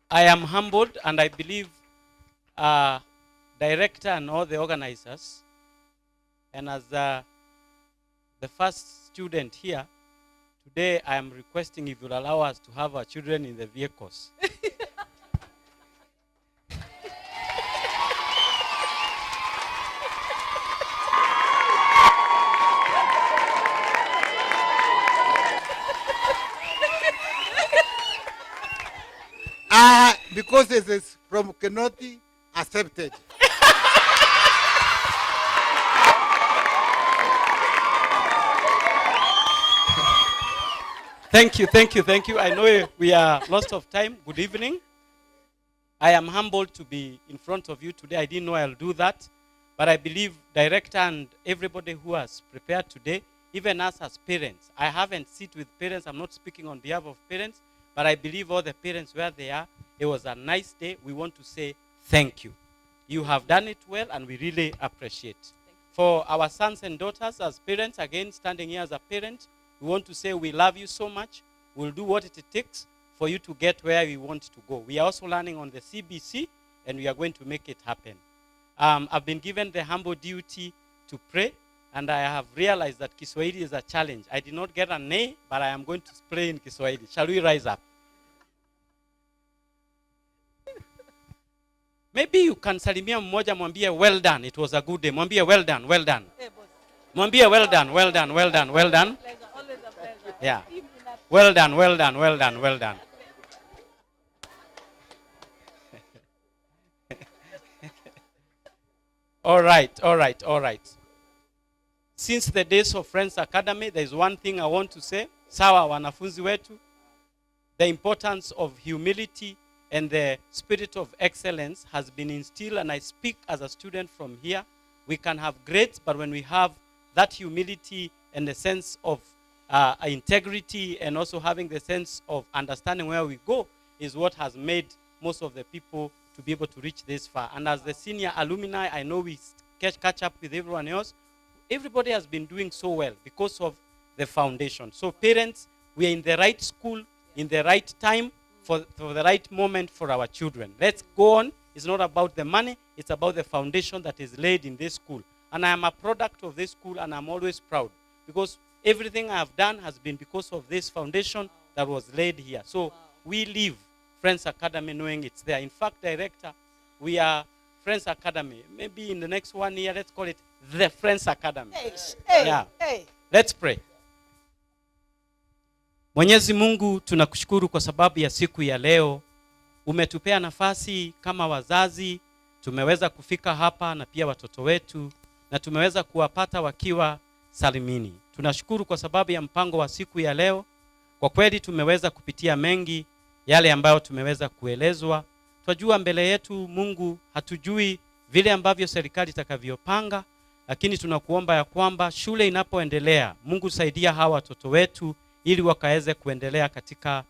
I am humbled, and I believe director and all the organizers, and as the first student here, today I am requesting if you'll allow us to have our children in the vehicles. Because this is from Kenoti, accepted. Thank you, thank you, thank you. I know we are lost of time. Good evening. I am humbled to be in front of you today. I didn't know I'll do that. But I believe director and everybody who has prepared today, even us as parents. I haven't sit with parents. I'm not speaking on behalf of parents. But I believe all the parents where they are, it was a nice day. We want to say thank you. You have done it well, and we really appreciate. For our sons and daughters as parents, again, standing here as a parent, we want to say we love you so much. We'll do what it takes for you to get where we want to go. We are also learning on the CBC, and we are going to make it happen. I've been given the humble duty to pray, and I have realized that Kiswahili is a challenge. I did not get an A, but I am going to pray in Kiswahili. Shall we rise up? Maybe you can salimia mmoja, mwambie well done. It was a good day. Mwambie well done, well done. Mwambie well done, well done, well done, well done. Always a pleasure. Yeah. Well done, well done, well done, well done. All right, all right, all right. Since the days of Friends Academy, there is one thing I want to say. Sawa wanafunzi wetu. The importance of humility and the spirit of excellence has been instilled, and I speak as a student from here. We can have grades, but when we have that humility and the sense of integrity, and also having the sense of understanding where we go, is what has made most of the people to be able to reach this far. And as the senior alumni, I know we catch up with everyone else. Everybody has been doing so well because of the foundation. So parents, we are in the right school, in the right time, for the right moment for our children. Let's go on. It's not about the money. It's about the foundation that is laid in this school. And I am a product of this school, and I'm always proud because everything I have done has been because of this foundation that was laid here. So we leave Friends Academy knowing it's there. In fact, director, we are Friends Academy. Maybe in the next 1 year, let's call it the Friends Academy. Yeah. Let's pray. Mwenyezi Mungu, tunakushukuru kwa sababu ya siku ya leo. Umetupea nafasi kama wazazi, tumeweza kufika hapa na pia watoto wetu, na tumeweza kuwapata wakiwa salimini. Tunashukuru kwa sababu ya mpango wa siku ya leo. Kwa kweli tumeweza kupitia mengi yale ambayo tumeweza kuelezwa. Twajua mbele yetu Mungu, hatujui vile ambavyo serikali itakavyopanga, lakini tunakuomba ya kwamba shule inapoendelea, Mungu saidia hawa watoto wetu ili wakaweze kuendelea katika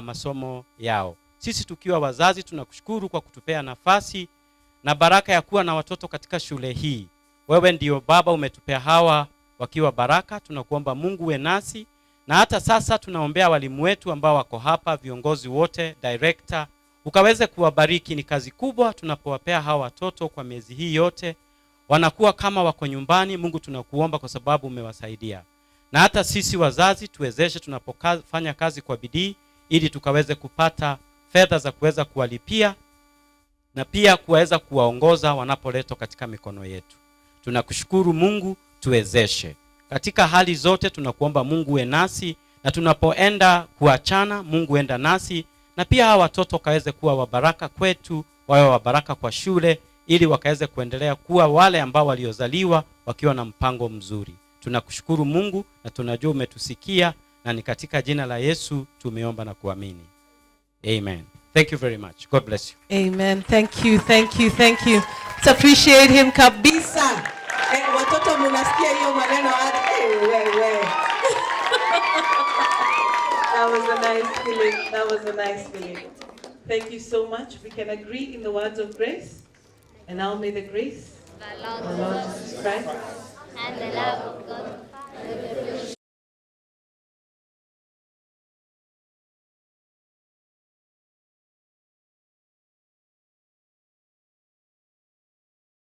masomo yao. Sisi tukiwa wazazi tunakushukuru kwa kutupea nafasi na baraka ya kuwa na watoto katika shule hii. Wewe ndio Baba, umetupea hawa wakiwa baraka. Tunakuomba Mungu uwe nasi, na hata sasa tunaombea walimu wetu ambao wako hapa, viongozi wote, director, ukaweze kuwabariki. Ni kazi kubwa tunapowapea hawa watoto kwa miezi hii yote, wanakuwa kama wako nyumbani. Mungu tunakuomba kwa sababu umewasaidia. Na hata sisi wazazi tuwezeshe tunapofanya kazi kwa bidii, ili tukaweze kupata fedha za kuweza kuwalipia na pia kuweza kuwaongoza wanapoletwa katika mikono yetu. Tunakushukuru Mungu, tuwezeshe. Katika hali zote tunakuomba Mungu uwe nasi, na tunapoenda kuachana Mungu enda nasi, na pia hawa watoto kaweze kuwa wabaraka kwetu, wawe wabaraka kwa shule, ili wakaweze kuendelea kuwa wale ambao waliozaliwa wakiwa na mpango mzuri. Tunakushukuru Mungu na tunajua umetusikia, na ni katika jina la Yesu tumeomba na kuamini. Amen. Thank you very much. God bless you. Amen. Thank you, thank you, thank you. Let's appreciate him kabisa. Watoto mnasikia hiyo maneno wewe. That was a nice feeling. That was a nice feeling. Thank you so much. We can agree in the words of grace. And now may the grace of the Lord Jesus Christ and the love of God